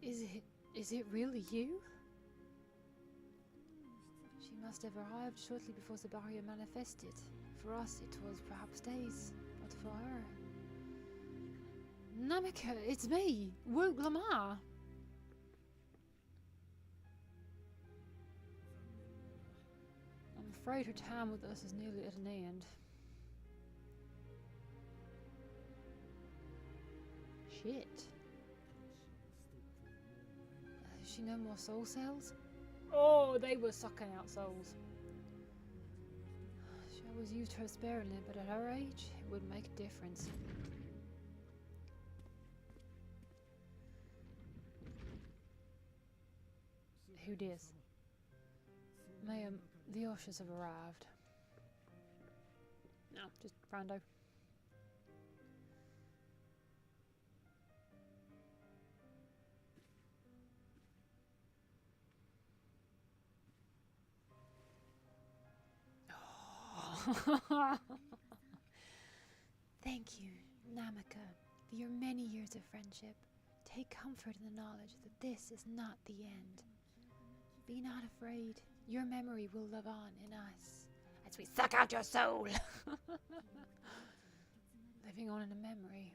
Is it really you? She must have arrived shortly before the barrier manifested. For us it was perhaps days, but for her... Namika, it's me, Wook Lamar. I'm afraid her time with us is nearly at an end. Shit. Has she no more soul cells? Oh, they were sucking out souls. She always used her sparingly, but at her age, it would make a difference. Who dis? Ma'am, the ushers have arrived. No, just rando. Thank you, Namika, for your many years of friendship. Take comfort in the knowledge that this is not the end. Be not afraid. Your memory will live on in us as we suck out your soul. Living on in a memory.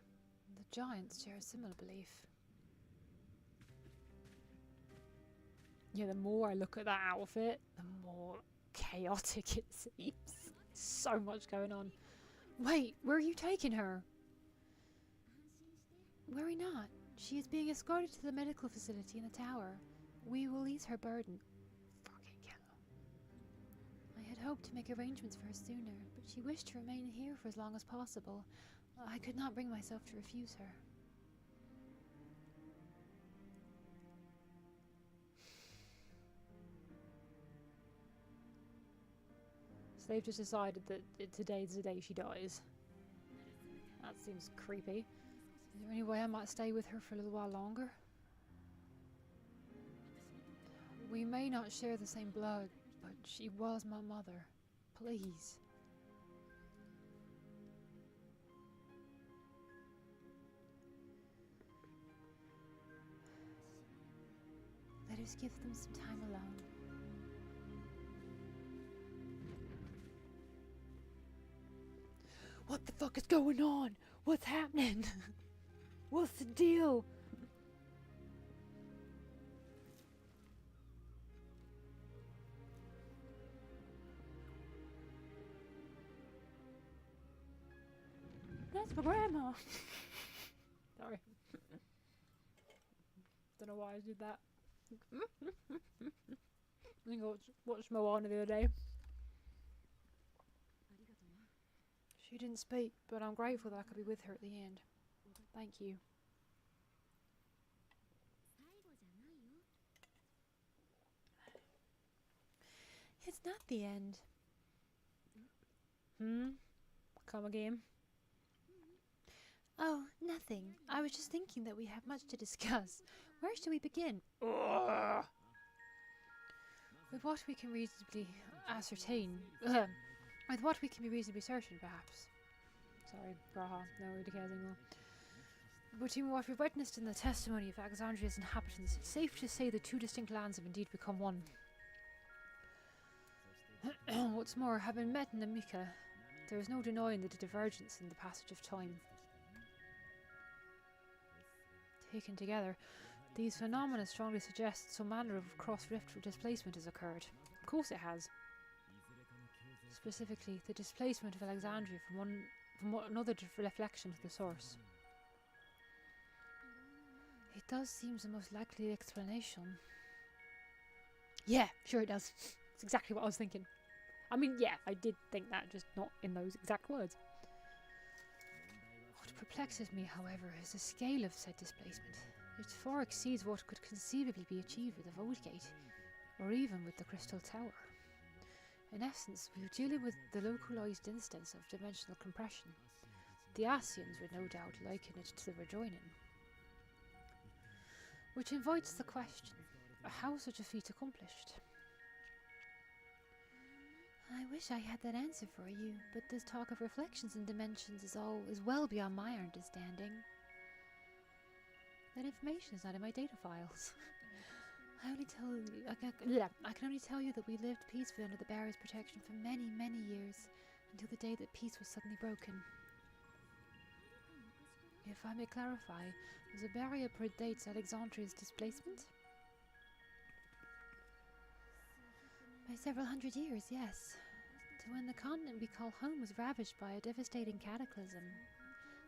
The giants share a similar belief. Yeah, the more I look at that outfit, the more chaotic it seems. So much going on. Wait, where are you taking her? Worry not. She is being escorted to the medical facility in the tower. We will ease her burden. Fucking kill her. I had hoped to make arrangements for her sooner, but she wished to remain here for as long as possible. I could not bring myself to refuse her. So they've just decided that today's the day she dies. That seems creepy. Is there any way I might stay with her for a little while longer? We may not share the same blood, but she was my mother. Please. just give them some time alone. What the fuck is going on? What's happening? What's the deal? That's my grandma. Sorry. Don't know why I did that. I think I watched Moana the other day. She didn't speak, but I'm grateful that I could be with her at the end. Thank you. It's not the end. Come again? Oh, nothing. I was just thinking that we have much to discuss. Where should we begin? Ugh. With what we can reasonably ascertain. With what we can be reasonably certain, perhaps. Sorry, Graha. No one really cares anymore. Between what we've witnessed in the testimony of Alexandria's inhabitants, it's safe to say the two distinct lands have indeed become one. What's more, having met in Namika, there is no denying the divergence in the passage of time. Taken together, these phenomena strongly suggest some manner of cross-rift or displacement has occurred. Of course it has. Specifically, the displacement of Alexandria from another reflection of the source. It does seem the most likely explanation. Yeah, sure it does. It's exactly what I was thinking. I mean, yeah, I did think that, just not in those exact words. What perplexes me, however, is the scale of said displacement. It far exceeds what could conceivably be achieved with the Voidgate, or even with the Crystal Tower. In essence, we are dealing with the localized instance of dimensional compression. The Asians would no doubt liken it to the rejoining. Which invites the question, how was such a feat accomplished? I wish I had that answer for you, but this talk of reflections and dimensions is well beyond my understanding. That information is not in my data files. I can only tell you that we lived peacefully under the barrier's protection for many, many years, until the day that peace was suddenly broken. If I may clarify, the barrier predates Alexandria's displacement? By several hundred years, yes. To when the continent we call home was ravaged by a devastating cataclysm.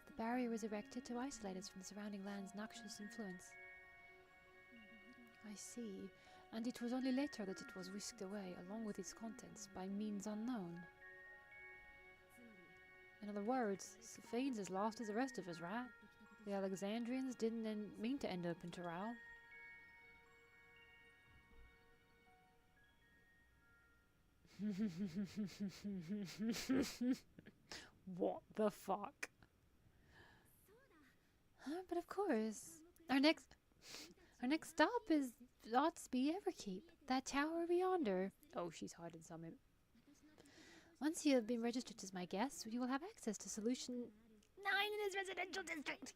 The barrier was erected to isolate us from the surrounding land's noxious influence. I see. And it was only later that it was whisked away, along with its contents, by means unknown. In other words, Sephane's as lost as the rest of us, right? The Alexandrians didn't mean to end up in Taral. What the fuck? But of course, our next stop ought to be Everkeep, that tower over yonder. Oh, she's hiding something. Once you have been registered as my guest, you will have access to Solution 9 in this residential district,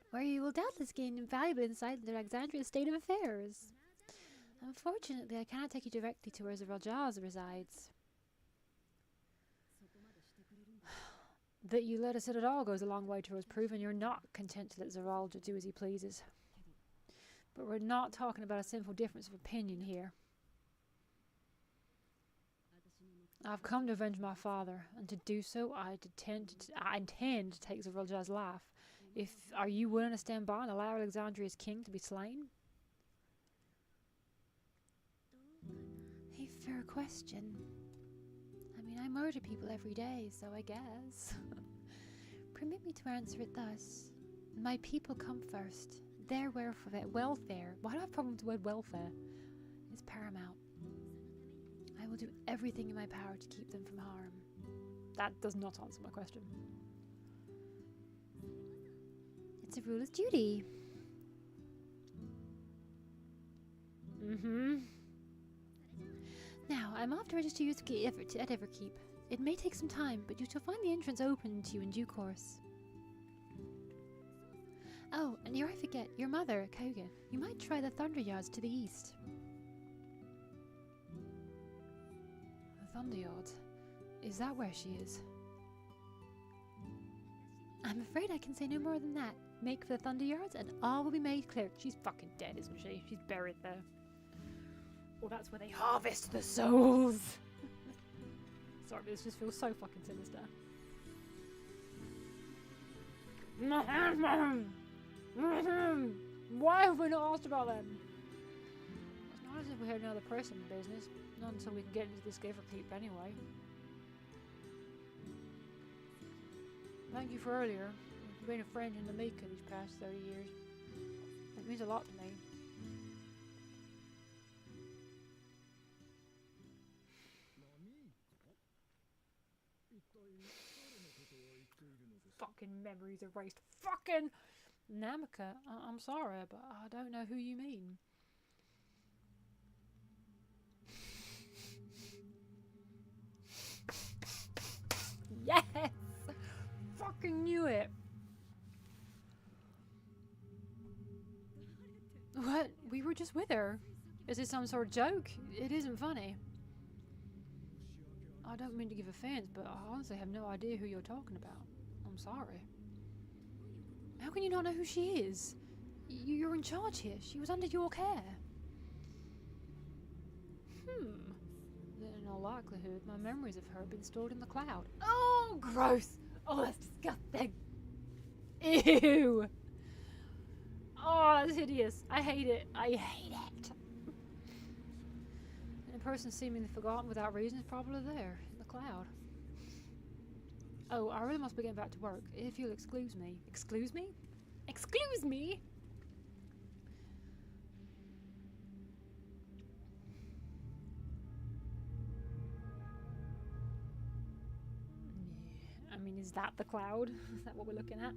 where you will doubtless gain invaluable insight into Alexandria's state of affairs. Unfortunately, I cannot take you directly to where Zerajaz resides. That you let us in at all goes a long way towards proving you're not content to let Zeralja do as he pleases. But we're not talking about a simple difference of opinion here. I've come to avenge my father, and to do so I intend to take Zeralja's life. Are you willing to stand by and allow Alexandria's king to be slain? A fair question. I mean, I murder people every day, so I guess. Permit me to answer it thus. My people come first. Their welfare, why do I have a problem with the word welfare, is paramount. I will do everything in my power to keep them from harm. That does not answer my question. It's a ruler's duty. Now, I'm off to register you at Everkeep. It may take some time, but you shall find the entrance open to you in due course. Oh, and here I forget, your mother, Koga. You might try the Thunder Yards to the east. The Thunder Yards? Is that where she is? I'm afraid I can say no more than that. Make for the Thunder Yards and all will be made clear. She's fucking dead, isn't she? She's buried there. Oh, that's where they harvest the souls! Sorry, but this just feels so fucking sinister. Why have we not asked about them? It's not as if we had another person in business. Not until we can get into this giver keep anyway. Thank you for earlier. You've been a friend in the maker these past 30 years. It means a lot to me. Fucking memories erased. Fucking Namaka. I'm sorry, but I don't know who you mean. Yes! Fucking knew it. What? We were just with her. Is this some sort of joke? It isn't funny. I don't mean to give offense, but I honestly have no idea who you're talking about. I'm sorry. How can you not know who she is? You're in charge here. She was under your care. Then in all likelihood, my memories of her have been stored in the cloud. Oh, gross! Oh, that's disgusting! Ew! Oh, that's hideous. I hate it. I hate it. And a person seemingly forgotten without reason is probably there, in the cloud. Oh, I really must be getting back to work. If you'll excuse me. Excuse me? Excuse me? Yeah, I mean, is that the cloud? Is that what we're looking at?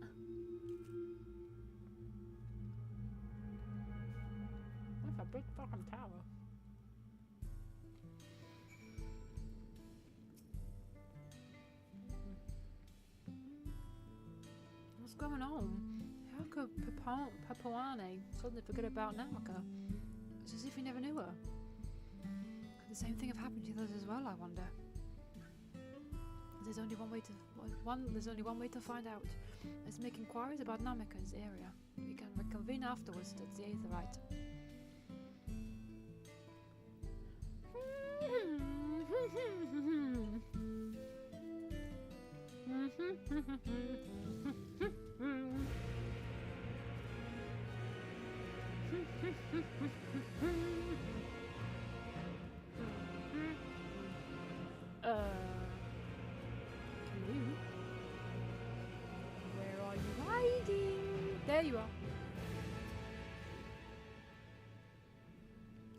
That's a big fucking tower. What's going on? How could Papuane suddenly forget about Namaka? It's as if he never knew her. Could the same thing have happened to others as well, I wonder? There's only one way to find out. Let's make inquiries about Namaka's area. We can reconvene afterwards at the Aetherite. Canoe? Where are you hiding? There you are.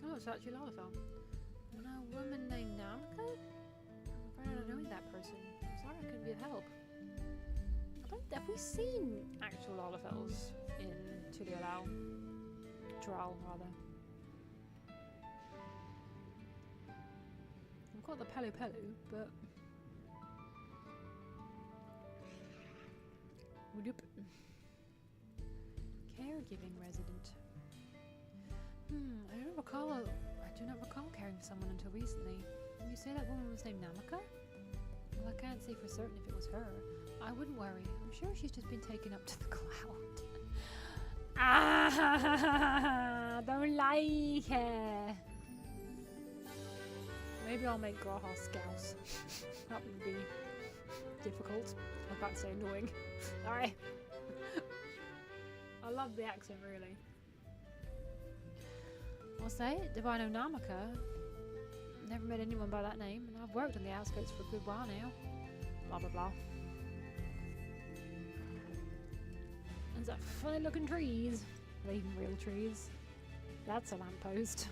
Oh, it's actually Lalafell. And a woman named Namaka? I'm afraid I don't know that person. I'm sorry I couldn't be of help. Have we seen actual Lalafells in Tulialau? Drow, rather. I've got the Pelu Pelu, but... Caregiving resident. I do not recall caring for someone until recently. You say that woman was named Namaka? Well, I can't say for certain if it was her. I wouldn't worry. I'm sure she's just been taken up to the cloud. Don't like her. Maybe I'll make Graha scouse. That would be difficult. I was about to say annoying. Sorry. I love the accent, really. I'll say it. If I know Namaka, never met anyone by that name, and I've worked on the outskirts for a good while now. Blah blah blah. There's that funny looking trees. Are they even real trees? That's a lamppost.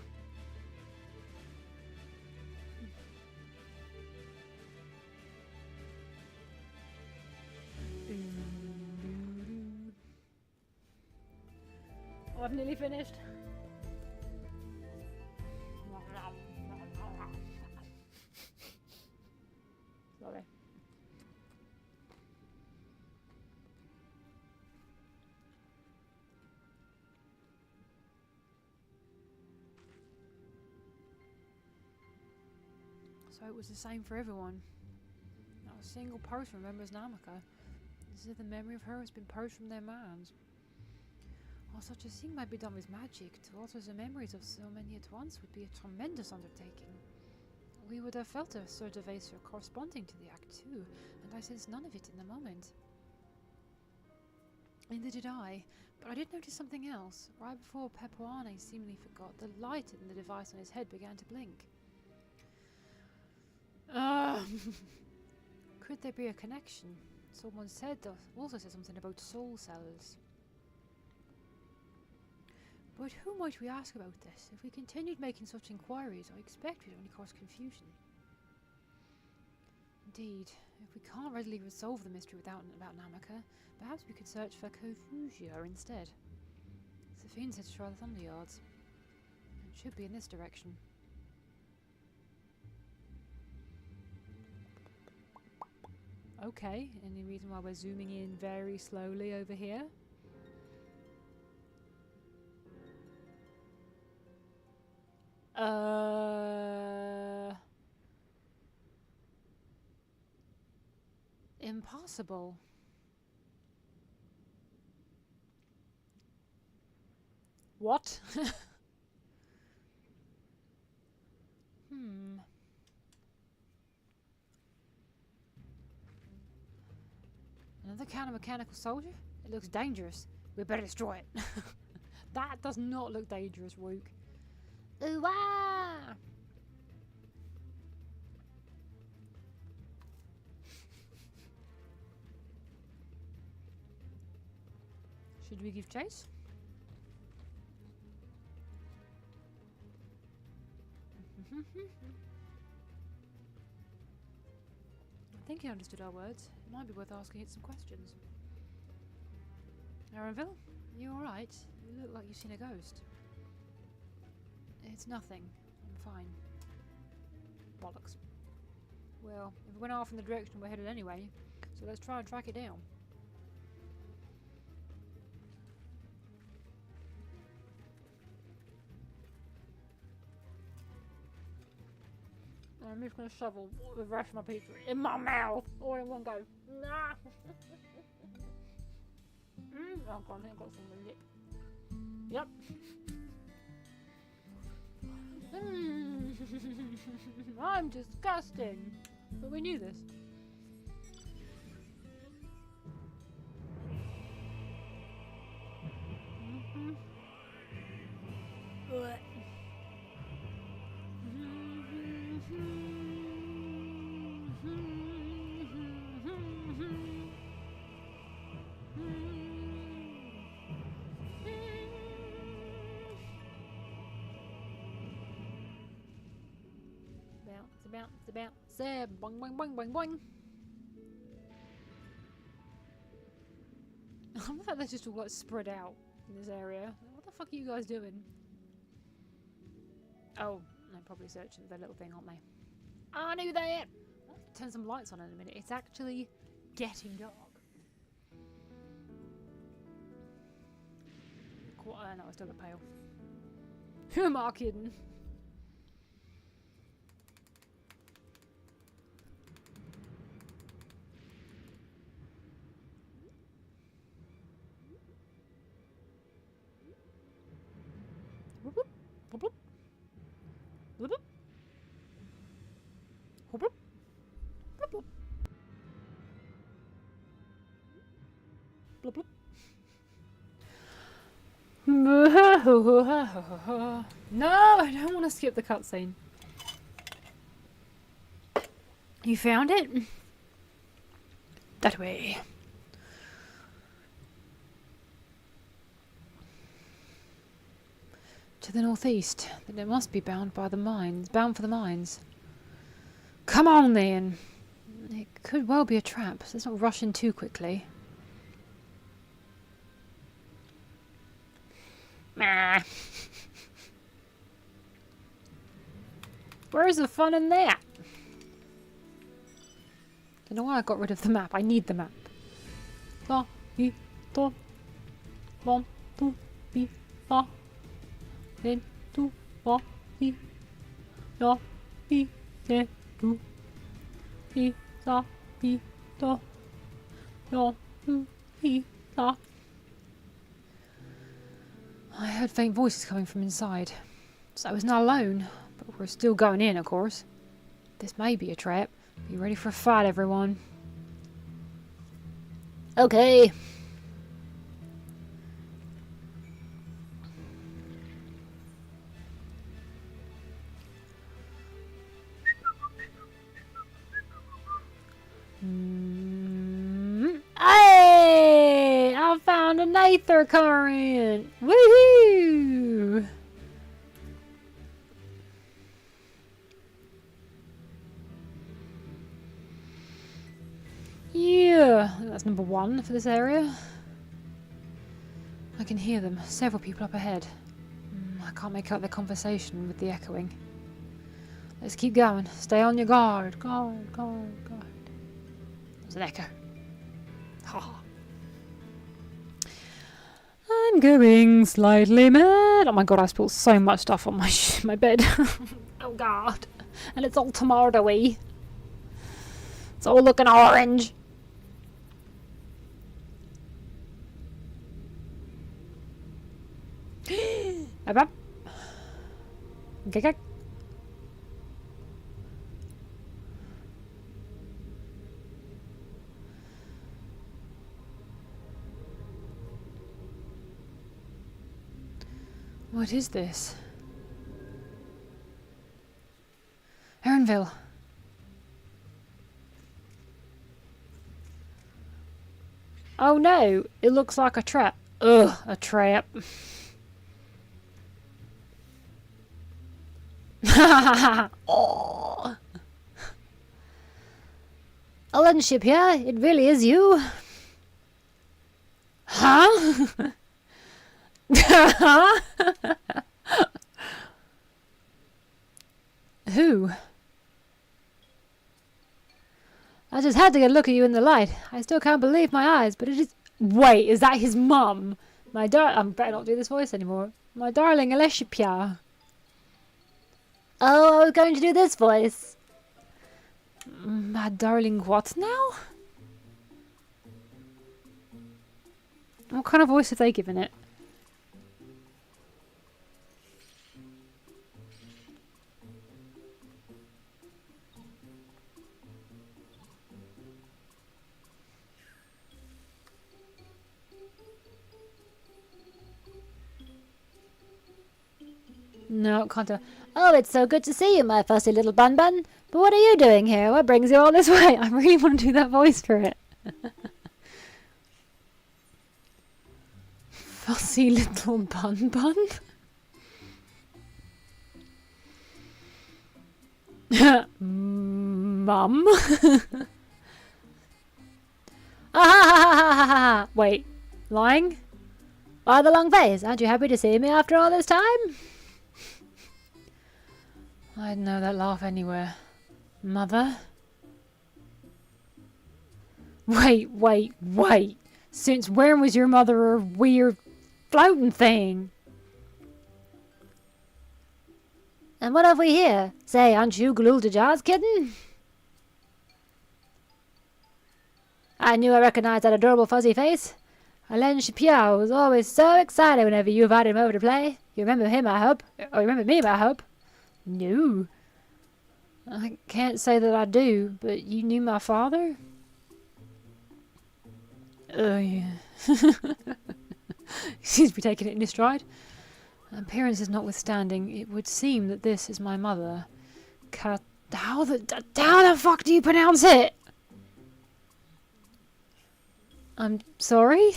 Oh, I've nearly finished. Sorry. So it was the same for everyone. Not a single person remembers Namaka. As if the memory of her has been purged from their minds. While such a thing might be done with magic, to alter the memories of so many at once would be a tremendous undertaking. We would have felt a sort of acer corresponding to the act too, and I sensed none of it in the moment. Neither did I, but I did notice something else. Right before Pepuane seemingly forgot, the light in the device on his head began to blink. Could there be a connection? Someone also said something about soul cells. But who might we ask about this? If we continued making such inquiries, I expect we'd only cause confusion. Indeed, if we can't readily resolve the mystery about Namaka, perhaps we could search for Kofugia instead. Safine said to try the Thunder Yards. It should be in this direction. Okay, any reason why we're zooming in very slowly over here? Impossible. What? Another kind of mechanical soldier? It looks dangerous. We better destroy it. That does not look dangerous, Wook. Ooh-wah! Should we give chase? I think he understood our words. It might be worth asking it some questions. Aranville, you alright? You look like you've seen a ghost. It's nothing. I'm fine. Bollocks. Well, if we went off in the direction we're headed anyway, so let's try and track it down. I'm just going to shovel the rest of my pizza in my mouth, all in one go. Nah. Oh god, I think I've got some in it. Yep. I'm disgusting. But we knew this. What? Bounce, boing, boing, boing, boing, boing. I love how they're just all like spread out in this area. What the fuck are you guys doing? Oh, they're probably searching for their little thing, aren't they? I knew that! I'll have to turn some lights on in a minute. It's actually getting dark. No, I still look pale. Who am I kidding? No, I don't want to skip the cutscene. You found it? That way. To the northeast. Then it must be bound for the mines. Come on then. It could well be a trap, so let's not rush in too quickly. Where's the fun in that? Don't know why I got rid of the map. I need the map. do. He, sa, he, do. No, he, sa. I heard faint voices coming from inside, so I was not alone, but we're still going in, of course. This may be a trap. Be ready for a fight, everyone. Okay. Hey! I found an aether current! Woohoo! Yeah, I think that's number 1 for this area. I can hear them. Several people up ahead. I can't make out their conversation with the echoing. Let's keep going. Stay on your guard. Guard, guard, guard. There's an echo. Ha. I'm going slightly mad. Oh my god, I spilled so much stuff on my bed. Oh god. And it's all tomatoey. It's all looking orange. Up, up. Okay, okay. What is this? Erinville. Oh no, it looks like a trap. Ugh, a trap. Oh. Ship here, it really is you. Huh? Who? I just had to get a look at you in the light. I still can't believe my eyes, but it is... Wait, is that his mum? I better not do this voice anymore. My darling Aleshipia. Oh, I was going to do this voice. My darling what now? What kind of voice have they given it? No, can't do. Oh, it's so good to see you, my fussy little bun-bun. But what are you doing here? What brings you all this way? I really want to do that voice for it. Fussy little bun-bun? Mum? Wait, lying? Why the long face? Aren't you happy to see me after all this time? I'd know that laugh anywhere. Mother? Wait. Since when was your mother a weird floating thing? And what have we here? Say, aren't you Gluldajar's kitten? I knew I recognized that adorable fuzzy face. Alain Shapiro was always so excited whenever you invited him over to play. You remember him, I hope. Or you remember me, I hope. No. I can't say that I do, but you knew my father? Oh, yeah. Seems to be taking it in his stride. Appearances notwithstanding, it would seem that this is my mother. How the fuck do you pronounce it? I'm sorry?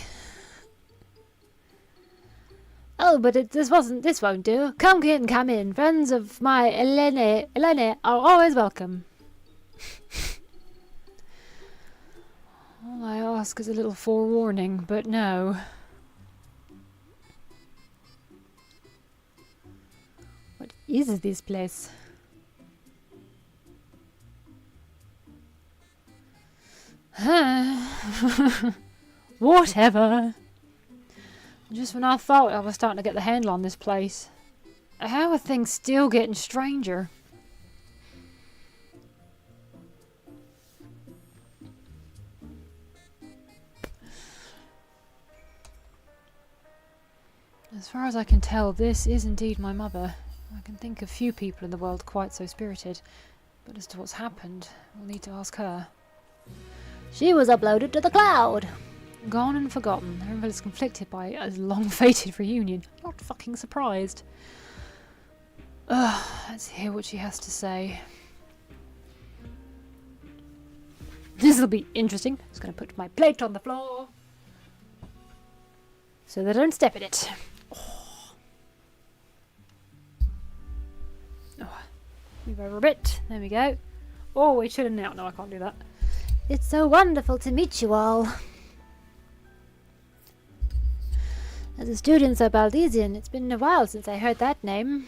Oh, but this won't do. Come in. Friends of my Elene are always welcome. All I ask is a little forewarning, but no. What is this place? Whatever. Just when I thought I was starting to get the handle on this place. How are things still getting stranger? As far as I can tell, this is indeed my mother. I can think of few people in the world quite so spirited, but as to what's happened, we'll need to ask her. She was uploaded to the cloud. Gone and forgotten. Everybody's conflicted by a long-fated reunion. Not fucking surprised. Let's hear what she has to say. This'll be interesting. Just gonna put my plate on the floor so that I don't step in it. Move over a bit. There we go. Oh, we should have now. No, I can't do that. It's so wonderful to meet you all. As a student of Baldesian, it's been a while since I heard that name.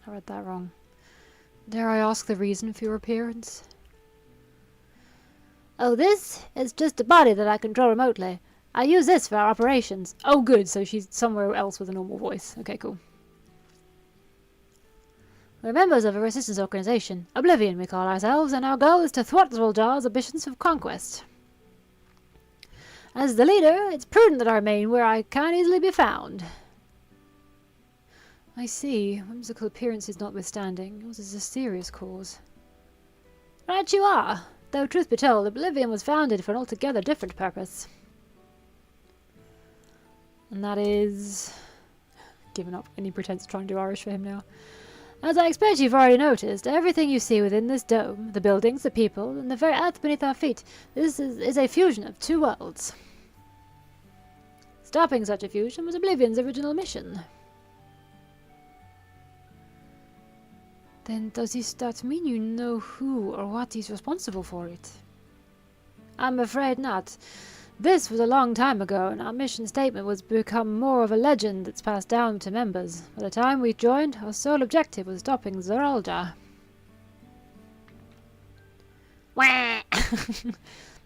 I read that wrong. Dare I ask the reason for your appearance? Oh, this is just a body that I control remotely. I use this for our operations. Oh, good. So she's somewhere else with a normal voice. Okay, cool. We're members of a resistance organization. Oblivion, we call ourselves, and our goal is to thwart Zwoljar's ambitions of conquest. As the leader, it's prudent that I remain where I can't easily be found. I see. Whimsical appearances notwithstanding, yours is a serious cause. Right you are. Though truth be told, Oblivion was founded for an altogether different purpose. And that is... Giving up any pretense to try and do Irish for him now. As I expect you've already noticed, everything you see within this dome, the buildings, the people, and the very earth beneath our feet, this is a fusion of two worlds. Stopping such a fusion was Oblivion's original mission. Then does that mean you know who or what is responsible for it? I'm afraid not. This was a long time ago, and our mission statement was become more of a legend that's passed down to members. By the time we joined, our sole objective was stopping Zwoljar. Wah!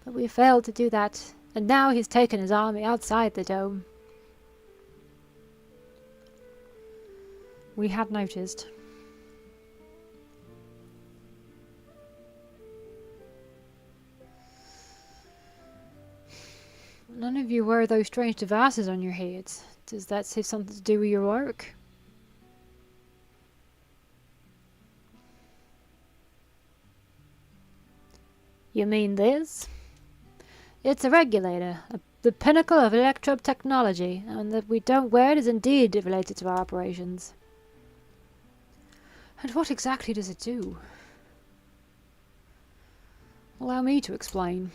But we failed to do that, and now he's taken his army outside the dome. We had noticed. None of you wear those strange devices on your heads. Does that have something to do with your work? You mean this? It's a regulator, the pinnacle of electro technology, and that we don't wear it is indeed related to our operations. And what exactly does it do? Allow me to explain.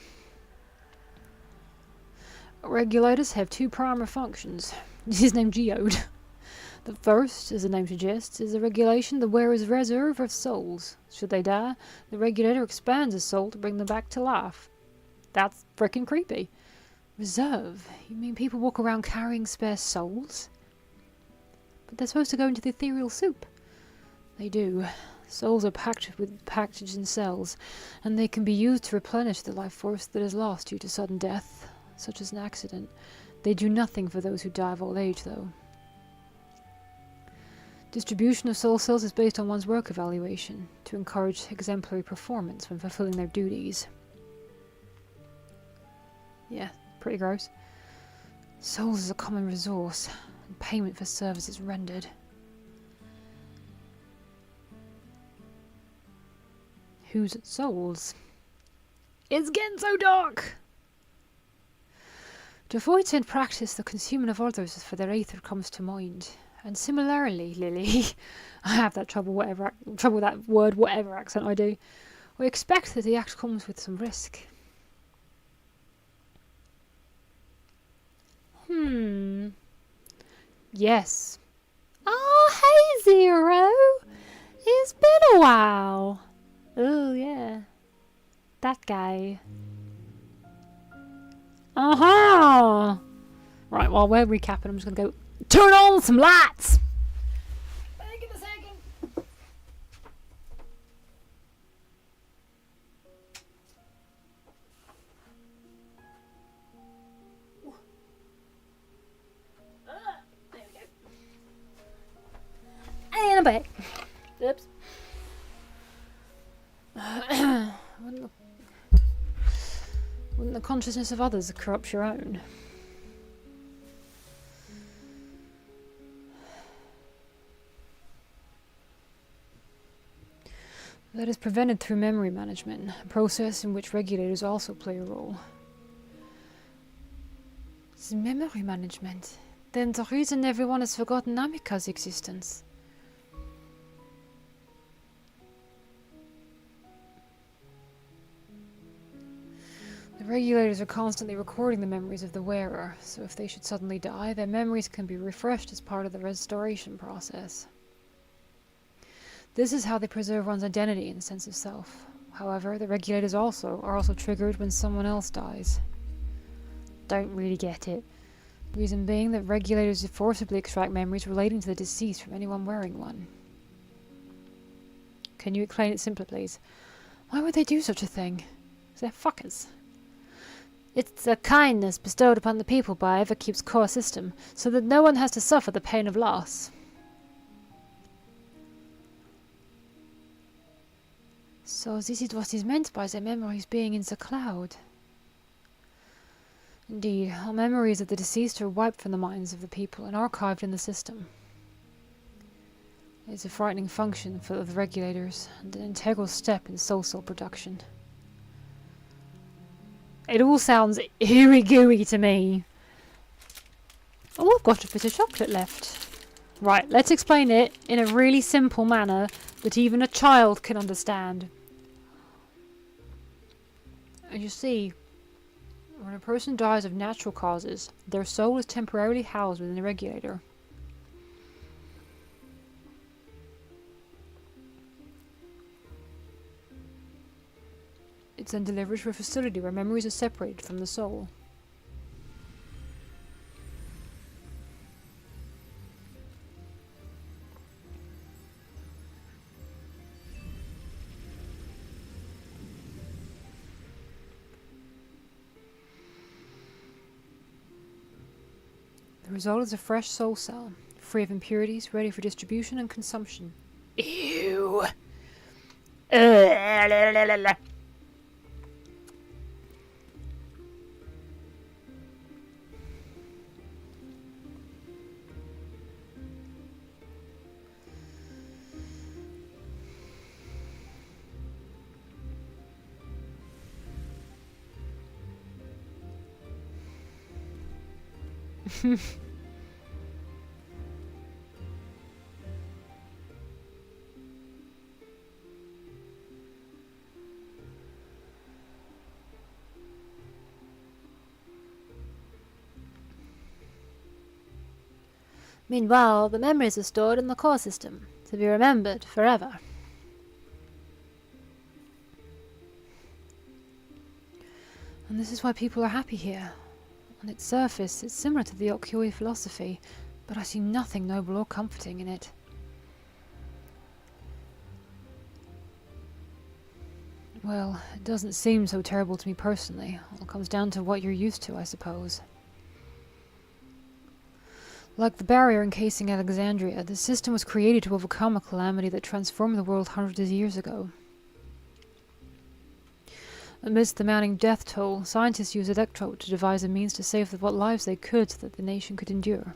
Regulators have two primary functions. This is named Geode. The first, as the name suggests, is a regulation the wearer's reserve of souls. Should they die, the regulator expands a soul to bring them back to life. That's frickin' creepy. Reserve? You mean people walk around carrying spare souls? But they're supposed to go into the ethereal soup. They do. Souls are packaged in cells, and they can be used to replenish the life force that is lost due to sudden death, such as an accident. They do nothing for those who die of old age, though. Distribution of soul cells is based on one's work evaluation, to encourage exemplary performance when fulfilling their duties. Yeah, pretty gross. Souls is a common resource, and payment for services rendered. Whose souls? It's getting so dark! To avoid in practice the consuming of others for their aether comes to mind. And similarly, Lily, I have that trouble with that word, whatever accent I do. We expect that the act comes with some risk. Yes. Oh, hey, Zero! It's been a while. Oh, yeah. That guy. Right, while we're recapping, I'm just going to go turn on some lights! Back in a second. There we go. And I'm back. Oops. Wouldn't the consciousness of others corrupt your own? That is prevented through memory management, a process in which regulators also play a role. It's memory management. Then the reason everyone has forgotten Amika's existence. The regulators are constantly recording the memories of the wearer, so if they should suddenly die, their memories can be refreshed as part of the restoration process. This is how they preserve one's identity and sense of self. However, the regulators are also triggered when someone else dies. Don't really get it. Reason being that regulators forcibly extract memories relating to the deceased from anyone wearing one. Can you explain it simpler, please? Why would they do such a thing? They're fuckers. It's a kindness bestowed upon the people by FFXIV's core system, so that no one has to suffer the pain of loss. So this is what is meant by their memories being in the cloud. Indeed, all memories of the deceased are wiped from the minds of the people and archived in the system. It's a frightening function for the regulators, and an integral step in soul cell production. It all sounds ooey-gooey to me. Oh, I've got a bit of chocolate left. Right, let's explain it in a really simple manner that even a child can understand. And you see, when a person dies of natural causes, their soul is temporarily housed within a regulator. It's then delivered to a facility where memories are separated from the soul. The result is a fresh soul cell, free of impurities, ready for distribution and consumption. Ew. Meanwhile, the memories are stored in the core system, to be remembered forever. And this is why people are happy here. On its surface, it's similar to the Okyoi philosophy, but I see nothing noble or comforting in it. Well, it doesn't seem so terrible to me personally. It all comes down to what you're used to, I suppose. Like the barrier encasing Alexandria, the system was created to overcome a calamity that transformed the world hundreds of years ago. Amidst the mounting death toll, scientists used electrode to devise a means to save what lives they could so that the nation could endure.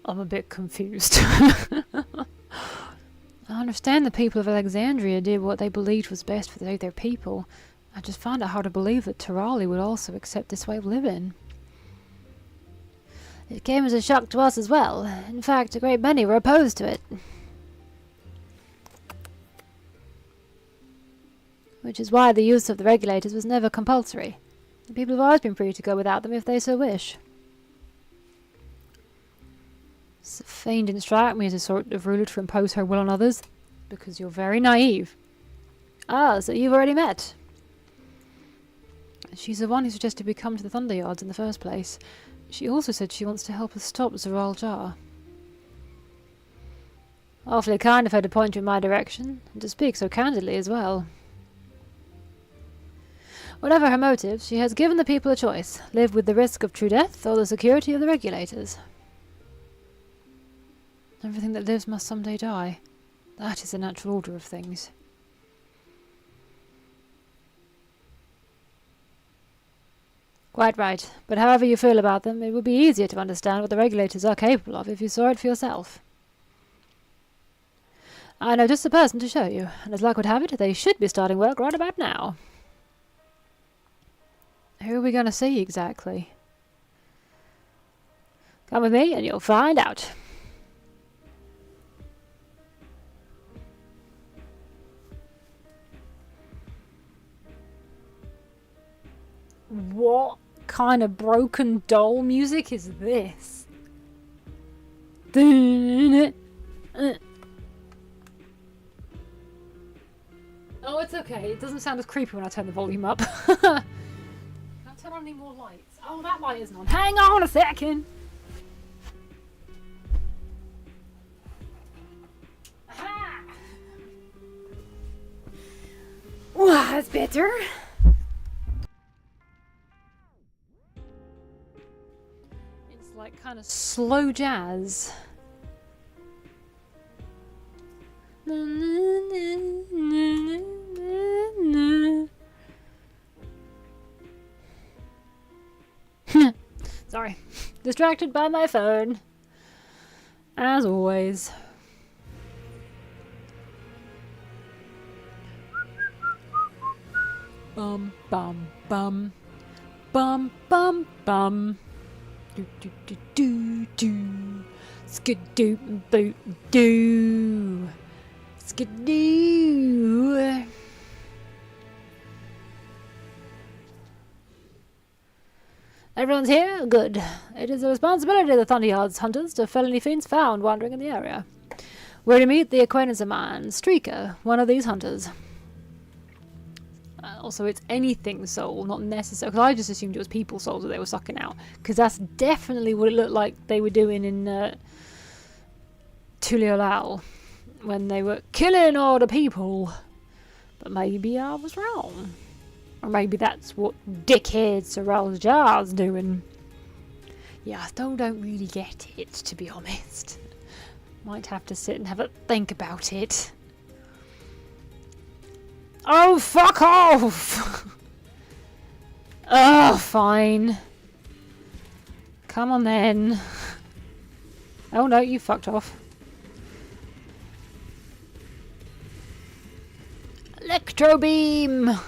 I'm a bit confused. I understand the people of Alexandria did what they believed was best for their people. I just find it hard to believe that Tirali would also accept this way of living. It came as a shock to us as well. In fact, a great many were opposed to it. Which is why the use of the regulators was never compulsory. The people have always been free to go without them if they so wish. Safane didn't strike me as a sort of ruler to impose her will on others, because you're very naive. Ah, so you've already met. She's the one who suggested we come to the Thunder Yards in the first place. She also said she wants to help us stop Zeral Jar. Awfully kind of her to point you in my direction, and to speak so candidly as well. Whatever her motives, she has given the people a choice: live with the risk of true death or the security of the regulators. Everything that lives must someday die. That is the natural order of things. Quite right, but however you feel about them, it would be easier to understand what the regulators are capable of if you saw it for yourself. I know just the person to show you, and as luck would have it, they should be starting work right about now. Who are we going to see exactly? Come with me and you'll find out. What kind of broken doll music is this? Oh, it's okay. It doesn't sound as creepy when I turn the volume up. Can't turn on any more lights. Oh, that light isn't on. Hang on a second. Aha! Well, that's better. It's like kind of slow jazz. Sorry. Distracted by my phone. As always. Bum bum bum. Bum bum bum. Do do do do do. Skidoo boot doo. Skidoo. Everyone's here? Good. It is the responsibility of the Thunderyard's hunters to fell any fiends found wandering in the area. We're to meet the acquaintance of mine, Streaker, one of these hunters. Also, it's anything soul, not necessarily. Because I just assumed it was people souls that they were sucking out. Because that's definitely what it looked like they were doing in Tuliolal. When they were killing all the people. But maybe I was wrong. Or maybe that's what dickhead Sorrel's Jar's doing. Yeah, I still don't really get it, to be honest. Might have to sit and have a think about it. Oh, fuck off! Oh, fine. Come on then. Oh no, you fucked off. Electro beam!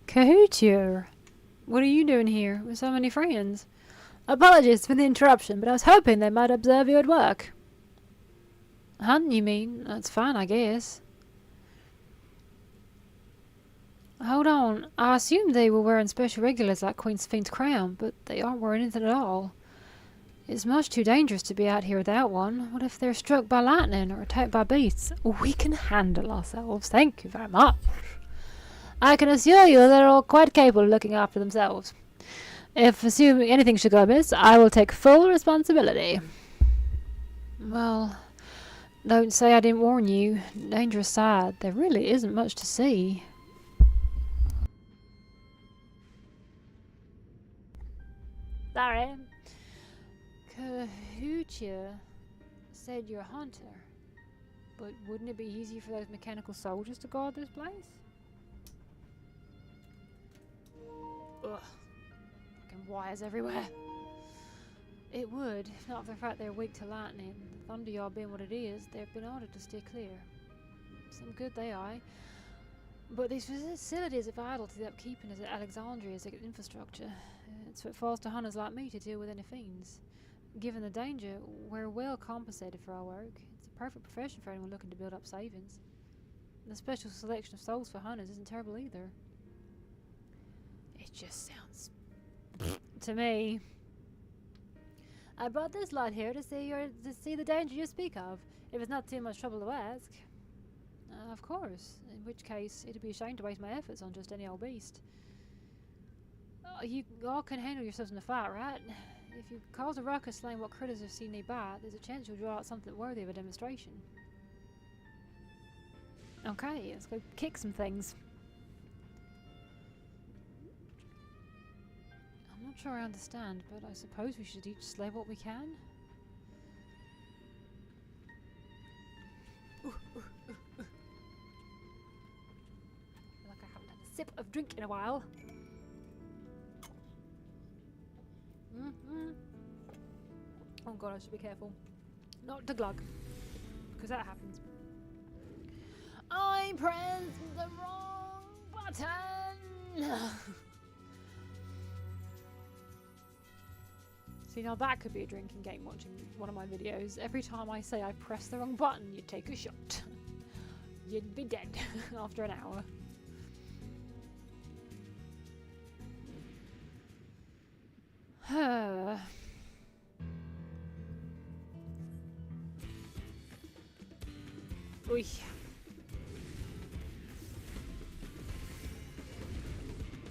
Kahootier, what are you doing here with so many friends? Apologies for the interruption, but I was hoping they might observe you at work. Hunting, you mean? That's fine, I guess. Hold on, I assumed they were wearing special regulars like Queen Sphinx's crown, but they aren't wearing anything at all. It's much too dangerous to be out here without one. What if they're struck by lightning or attacked by beasts? We can handle ourselves, thank you very much. I can assure you they're all quite capable of looking after themselves. If assuming anything should go amiss, I will take full responsibility. Well, don't say I didn't warn you. Dangerous side. There really isn't much to see. Sorry. Kahootia said you're a hunter. But wouldn't it be easy for those mechanical soldiers to guard this place? Ugh. Fucking wires everywhere. It would, if not for the fact they're weak to lightning. The Thunderyard being what it is, they've been ordered to steer clear. Some good they are. But these facilities are vital to the upkeep of Alexandria's infrastructure. It's what falls to hunters like me to deal with any fiends. Given the danger, we're well compensated for our work. It's a perfect profession for anyone looking to build up savings. The special selection of souls for hunters isn't terrible either. It just sounds to me. I brought this lot here to see the danger you speak of, if it's not too much trouble to ask. Of course, in which case it'd be a shame to waste my efforts on just any old beast. You all can handle yourselves in a fight, right? If you cause a ruckus slaying what critters have seen nearby, there's a chance you'll draw out something worthy of a demonstration. Okay, let's go kick some things. I'm not sure I understand, but I suppose we should each slay what we can. I feel like I haven't had a sip of drink in a while. Oh god, I should be careful. Not to glug, because that happens. I pressed the wrong button! See, now that could be a drinking game watching one of my videos. Every time I say I pressed the wrong button, you'd take a shot. You'd be dead after an hour. Ui.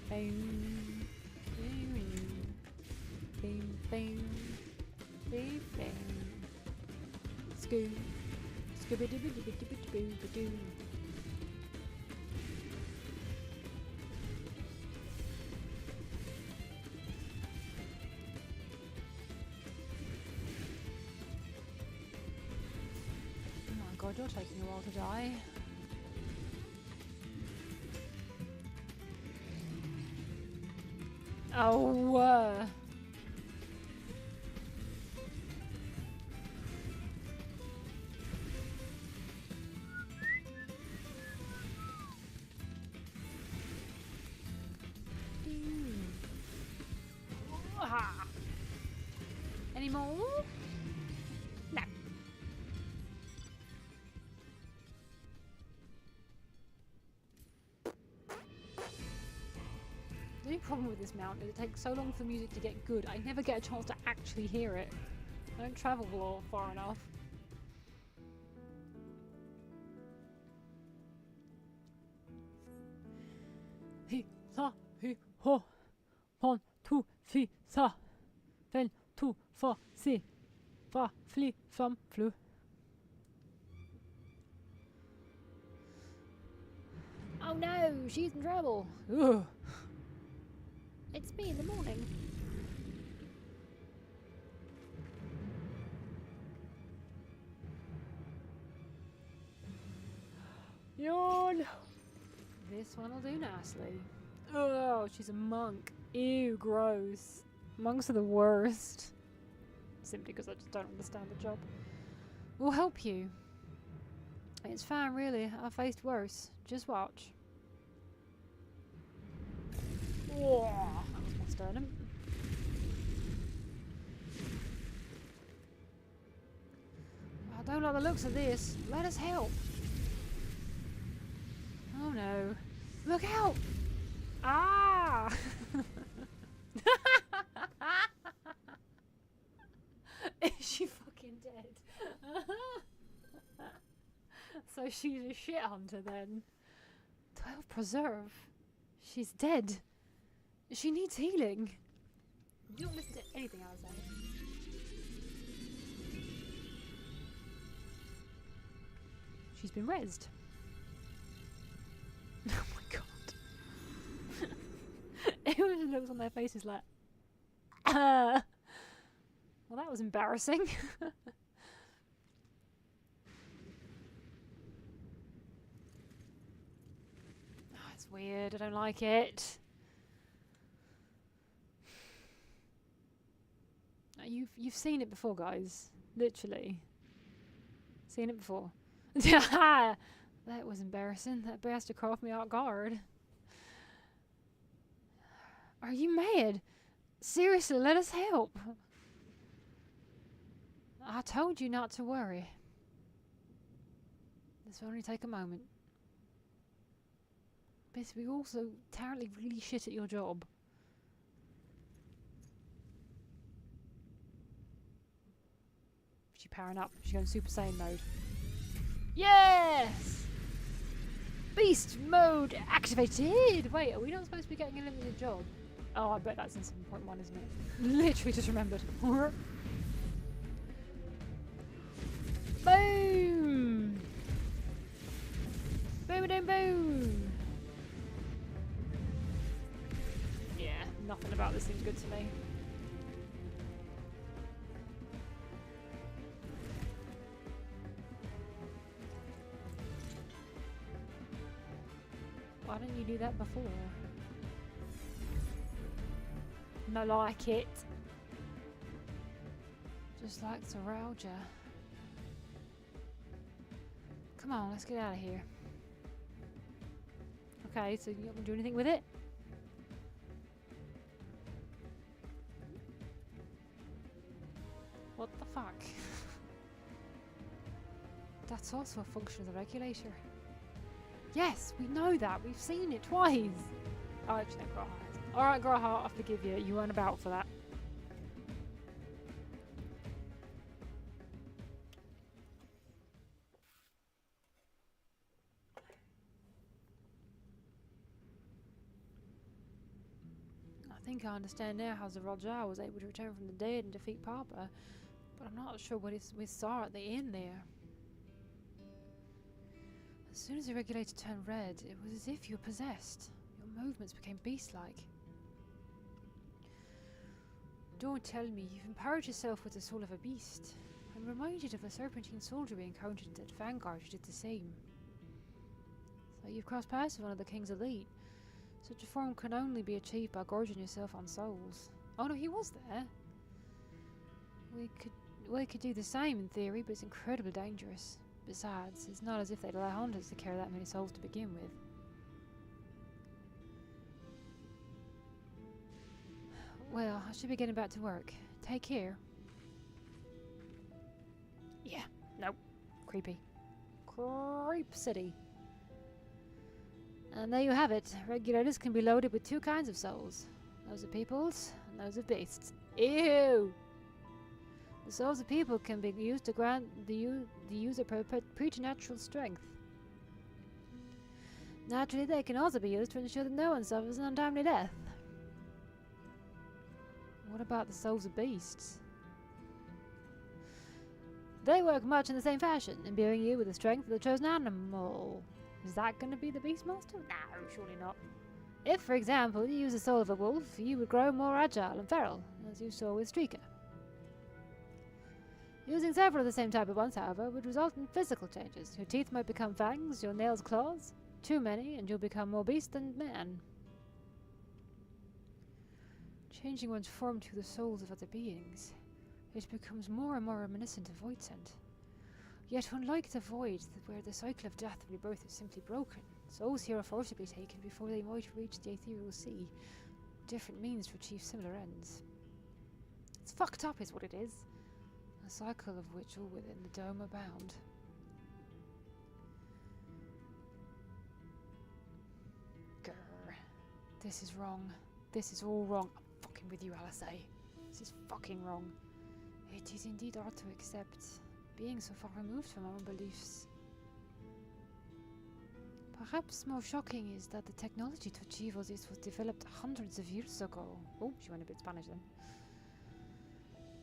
Bang. Bang. Bang. Bang. Bang. Bang. Scoo. Scooby-dooby-dooby-dooby-dooby-doo. God, you're taking a while to die. Oh, Any more? No. The only problem with this mount is it takes so long for the music to get good, I never get a chance to actually hear it. I don't travel far enough. Hi, sa, hi, ho. 1, 2, 3, sa. 1, 2, 4, si. 3, fli, fam, flu. Oh no, she's in trouble. Ugh. It's me in the morning. Yawn. This one will do nicely. Oh, she's a monk. Ew, gross. Monks are the worst. Simply because I just don't understand the job. We'll help you. It's fine, really. I've faced worse. Just watch. Whoa, that was my sternum. I don't like the looks of this. Let us help. Oh no. Look out! Ah! Is she fucking dead? So she's a shit hunter then. 12 preserve. She's dead. She needs healing. You don't listen to anything I say. She's been rezzed. Oh my god. Everyone just looks on their faces like, well, that was embarrassing. Oh, it's weird. I don't like it. You've seen it before, guys. Literally. Seen it before. That was embarrassing. That bastard caught me off guard. Are you mad? Seriously, let us help. I told you not to worry. This will only take a moment. But we also terribly really shit at your job. She's powering up. She's going Super Saiyan mode. Yes! Beast mode activated! Wait, are we not supposed to be getting a limited job? Oh, I bet that's in 7.1, isn't it? Literally just remembered. Boom! Boom, boom, boom! Yeah, nothing about this seems good to me. Why didn't you do that before? No like it. Just like Zeralja. Come on, let's get out of here. Okay, so you're not gonna do anything with it? What the fuck? That's also a function of the regulator. Yes, we know that. We've seen it twice. Oh, actually, no, Graha. Alright, Graha, I forgive you. You weren't about for that. I think I understand now how Zeralja was able to return from the dead and defeat Papa, but I'm not sure what we saw at the end there. As soon as the regulator turned red, it was as if you were possessed. Your movements became beast-like. Don't tell me, you've empowered yourself with the soul of a beast. I'm reminded of a serpentine soldier we encountered at Vanguard who did the same. So you've crossed paths with one of the King's elite. Such a form can only be achieved by gorging yourself on souls. Oh no, he was there. We could do the same in theory, but it's incredibly dangerous. Besides, it's not as if they'd allow hunters to carry that many souls to begin with. Well, I should be getting back to work. Take care. Yeah, nope. Creepy. Creep City. And there you have it. Regulators can be loaded with two kinds of souls. Those of peoples and those of beasts. Ew! The souls of people can be used to grant the user preternatural strength. Naturally, they can also be used to ensure that no one suffers an untimely death. What about the souls of beasts? They work much in the same fashion, imbuing you with the strength of the chosen animal. Is that going to be the Beastmaster? No, surely not. If, for example, you use the soul of a wolf, you would grow more agile and feral, as you saw with Streaker. Using several of the same type at once, however, would result in physical changes. Your teeth might become fangs, your nails claws. Too many, and you'll become more beast than man. Changing one's form to the souls of other beings, it becomes more and more reminiscent of Voidsent. Yet unlike the Void, where the cycle of death and rebirth is simply broken, souls here are forcibly taken before they might reach the ethereal sea. Different means to achieve similar ends. It's fucked up is what it is. A cycle of which all within the dome are bound. Grr. This is wrong. This is all wrong. I'm fucking with you, Alisay. This is fucking wrong. It is indeed hard to accept, being so far removed from our own beliefs. Perhaps more shocking is that the technology to achieve all this was developed hundreds of years ago. Oh, she went a bit Spanish then.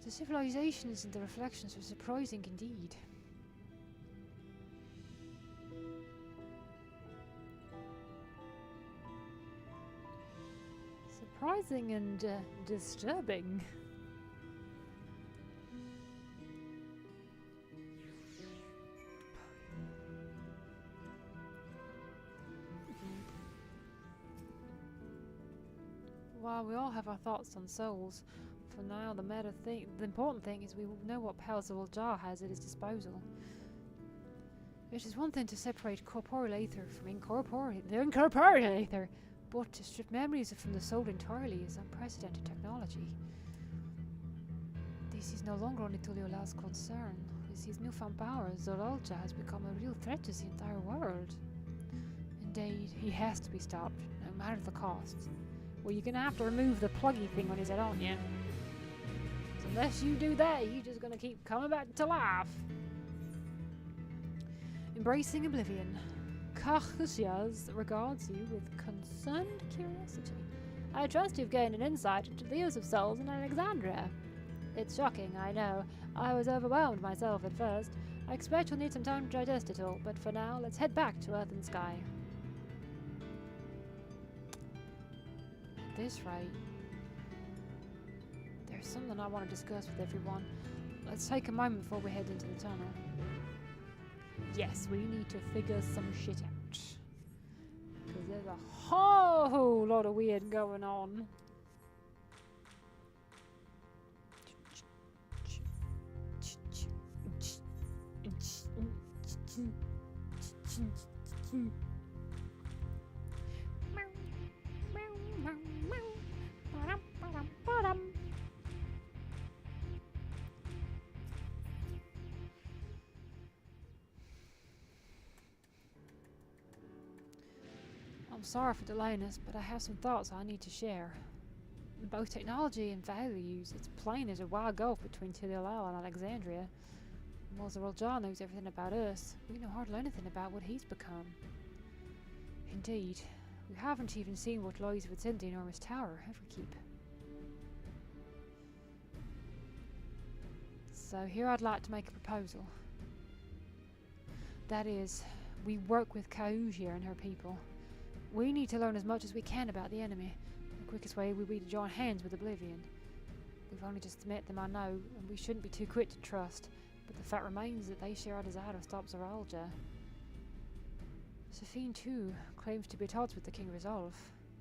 The civilizations and the reflections are surprising indeed. Surprising and disturbing. While we all have our thoughts on souls, for now the important thing is we know what powers the old jar has at his disposal. It is one thing to separate corporeal aether from incorporeal aether, but to strip memories from the soul entirely is unprecedented technology. This is no longer only Tuliola's concern. With his newfound powers, Zeralja has become a real threat to the entire world. Indeed, he has to be stopped, no matter the cost. Well, you're gonna have to remove the pluggy thing on his head, aren't you? So unless you do that, you're just gonna keep coming back to life. Embracing oblivion. Cachusias regards you with concerned curiosity. I trust you've gained an insight into the use of souls in Alexandria. It's shocking, I know. I was overwhelmed myself at first. I expect you'll need some time to digest it all, but for now, let's head back to Earth and Sky. At this rate, there's something I want to discuss with everyone. Let's take a moment before we head into the tunnel. Yes, we need to figure some shit out. Because there's a whole lot of weird going on. I'm sorry for delaying us, but I have some thoughts I need to share. Both technology and values, it's plain there's a wide gulf between Tilialal and Alexandria. While Zeral Jar knows everything about us, we know hardly anything about what he's become. Indeed, we haven't even seen what lies within the enormous tower, have we, Keep? So here I'd like to make a proposal. That is, we work with Kaujia and her people. We need to learn as much as we can about the enemy. The quickest way would be to join hands with Oblivion. We've only just met them, I know, and we shouldn't be too quick to trust, but the fact remains that they share our desire to stop Zeralja. Safine, too, claims to be at odds with the King Resolve.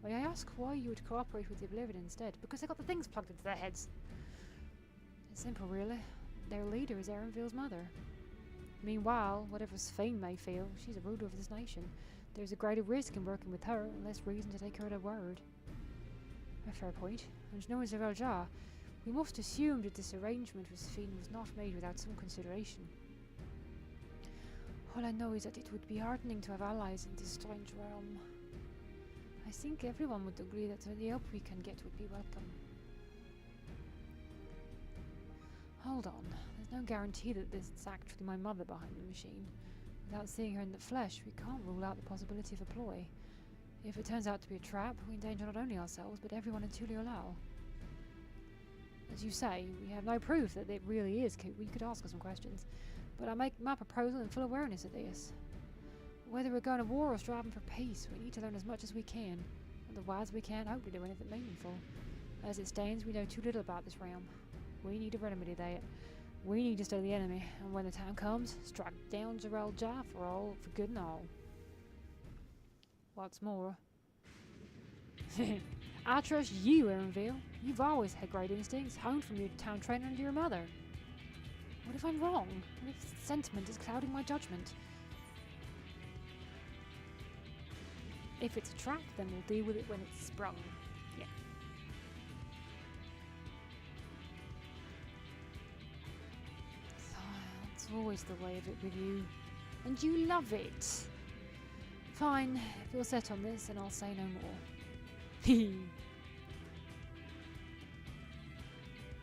May I ask why you would cooperate with the Oblivion instead? Because they got the things plugged into their heads. It's simple, really. Their leader is Erenville's mother. Meanwhile, whatever Safine may feel, she's a ruler of this nation. There's a greater risk in working with her, and less reason to take her at her word. A fair point. And knowing Zeralja, we must assume that this arrangement with Safine was not made without some consideration. All I know is that it would be heartening to have allies in this strange realm. I think everyone would agree that the help we can get would be welcome. Hold on, there's no guarantee that this is actually my mother behind the machine. Without seeing her in the flesh, we can't rule out the possibility of a ploy. If it turns out to be a trap, we endanger not only ourselves, but everyone in Tilialal. As you say, we have no proof that it really is. We could ask her some questions, but I make my proposal in full awareness of this. Whether we're going to war or striving for peace, we need to learn as much as we can. Otherwise, we can't hope to do anything meaningful. As it stands, we know too little about this realm. We need to remedy that. We need to study the enemy, and when the time comes, strike down Zeralja for good and all. What's more, I trust you, Erenville. You've always had great instincts, honed from your town training under your mother. What if I'm wrong? What if sentiment is clouding my judgment? If it's a trap, then we'll deal with it when it's sprung. Yeah. It's always the way of it with you. And you love it. Fine, if you're set on this, then I'll say no more.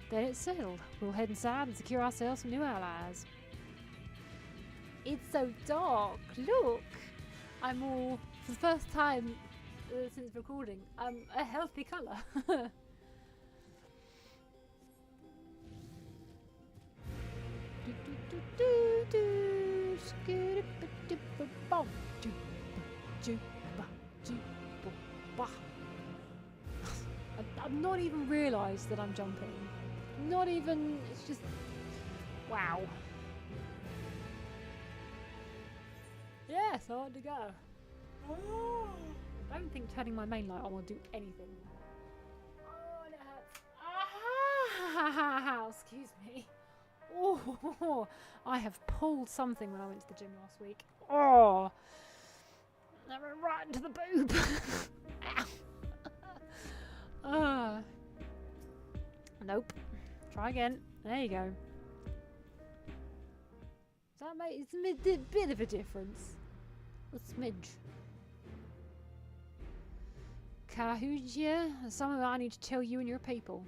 Then it's settled. We'll head inside and secure ourselves some new allies. It's so dark. Look! I'm all, for the first time since recording, I'm a healthy colour. I've not even realised that I'm jumping. Not even, it's just, wow. Yes, I want to go. I don't think turning my main light on will do anything. Oh, it hurts. Ah, excuse me. Oh, I have pulled something when I went to the gym last week. Oh, I went right into the boob. Ow. Nope. Try again. There you go. Does that make it's a bit of a difference? A smidge. Kaujia, there's something I need to tell you and your people.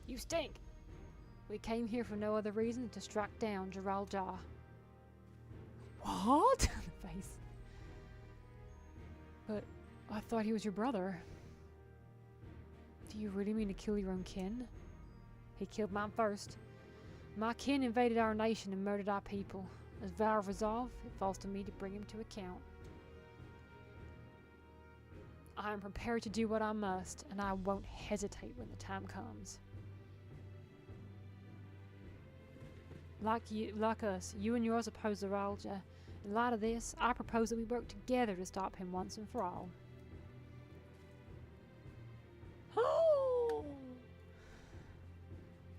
You stink. We came here for no other reason than to strike down Zeralja. What? The face. But I thought he was your brother. Do you really mean to kill your own kin? He killed mine first. My kin invaded our nation and murdered our people. As vow of resolve, it falls to me to bring him to account. I am prepared to do what I must, and I won't hesitate when the time comes. Like us, you and yours oppose Zeralja. In light of this, I propose that we work together to stop him once and for all.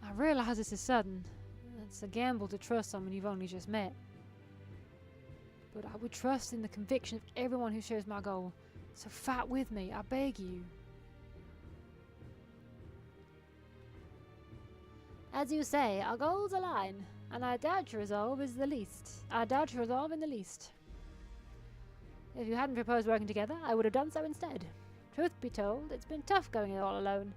I realize this is sudden. It's a gamble to trust someone you've only just met. But I would trust in the conviction of everyone who shares my goal. So fight with me, I beg you. As you say, our goals align, and I doubt your resolve in the least. If you hadn't proposed working together, I would have done so instead. Truth be told, it's been tough going it all alone.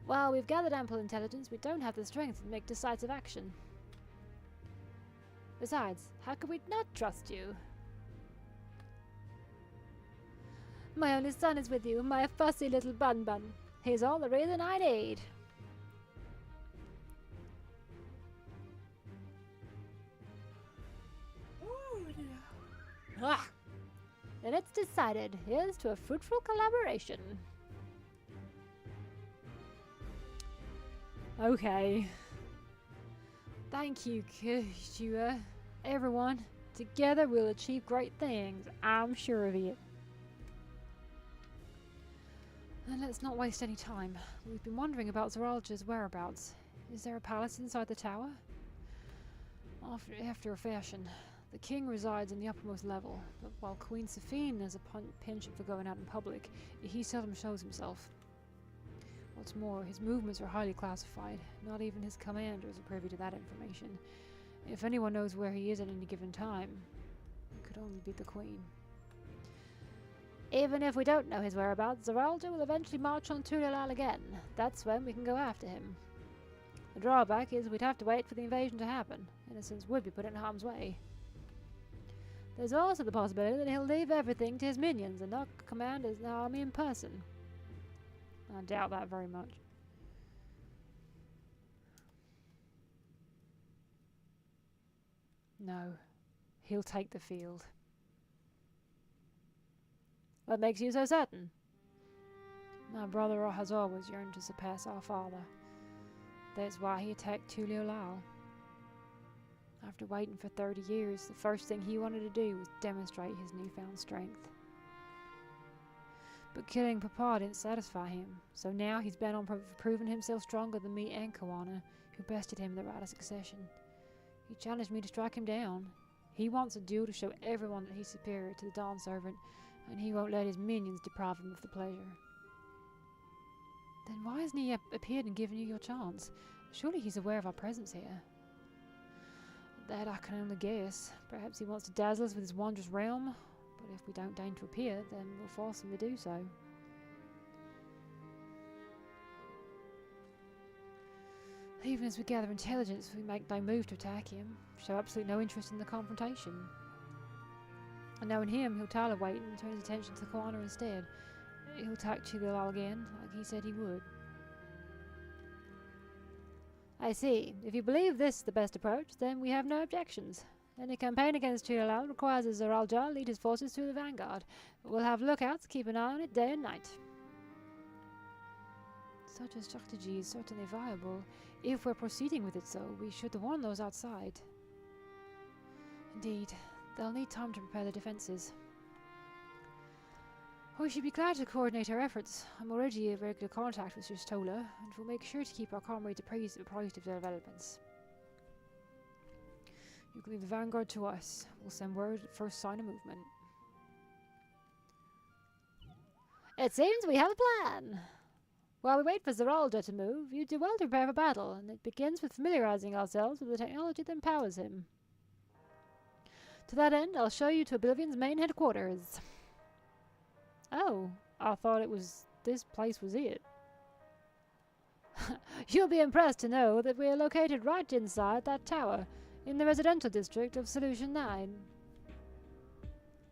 While we've gathered ample intelligence, we don't have the strength to make decisive action. Besides, how could we not trust you? My only son is with you, my fussy little bun-bun. He's all the reason I need. Ah! Then it's decided. Here's to a fruitful collaboration. Okay. Thank you, everyone. Together we'll achieve great things. I'm sure of it. And let's not waste any time. We've been wondering about Zeralja's whereabouts. Is there a palace inside the tower? After a fashion. The king resides in the uppermost level, but while Queen Sophine has a penchant for going out in public, he seldom shows himself. What's more, his movements are highly classified. Not even his commanders are privy to that information. If anyone knows where he is at any given time, it could only be the Queen. Even if we don't know his whereabouts, Zeralja will eventually march on Tulilal again. That's when we can go after him. The drawback is we'd have to wait for the invasion to happen. Innocents would be put in harm's way. There's also the possibility that he'll leave everything to his minions and not command his army in person. I doubt that very much. No, he'll take the field. What makes you so certain? My brother has always yearned to surpass our father. That's why he attacked Tulilal. After waiting for 30 years, the first thing he wanted to do was demonstrate his newfound strength. But killing Papa didn't satisfy him, so now he's bent on proving himself stronger than me and Kawana, who bested him in the right of succession. He challenged me to strike him down. He wants a duel to show everyone that he's superior to the Dawn Servant, and he won't let his minions deprive him of the pleasure. Then why hasn't he appeared and given you your chance? Surely he's aware of our presence here. That I can only guess. Perhaps he wants to dazzle us with his wondrous realm, but if we don't deign to appear, then we'll force him to do so. Even as we gather intelligence, we make no move to attack him, show absolutely no interest in the confrontation. And knowing him, he'll tolerate and turn his attention to Kawana instead. He'll attack Tulilal again, like he said he would. I see. If you believe this is the best approach, then we have no objections. Any campaign against Tulilal requires that Zeralja lead his forces through the vanguard. We'll have lookouts, keep an eye on it day and night. Such a strategy is certainly viable. If we're proceeding with it so, we should warn those outside. Indeed, they'll need time to prepare the defences. We should be glad to coordinate our efforts. I'm already in regular contact with Sistola, and we'll make sure to keep our comrades apprised of developments. You can leave the vanguard to us. We'll send word at first sign of movement. It seems we have a plan. While we wait for Zeralja to move, you do well to prepare for battle, and it begins with familiarizing ourselves with the technology that empowers him. To that end, I'll show you to Oblivion's main headquarters. Oh, I thought this place was it. You'll be impressed to know that we are located right inside that tower, in the residential district of Solution 9.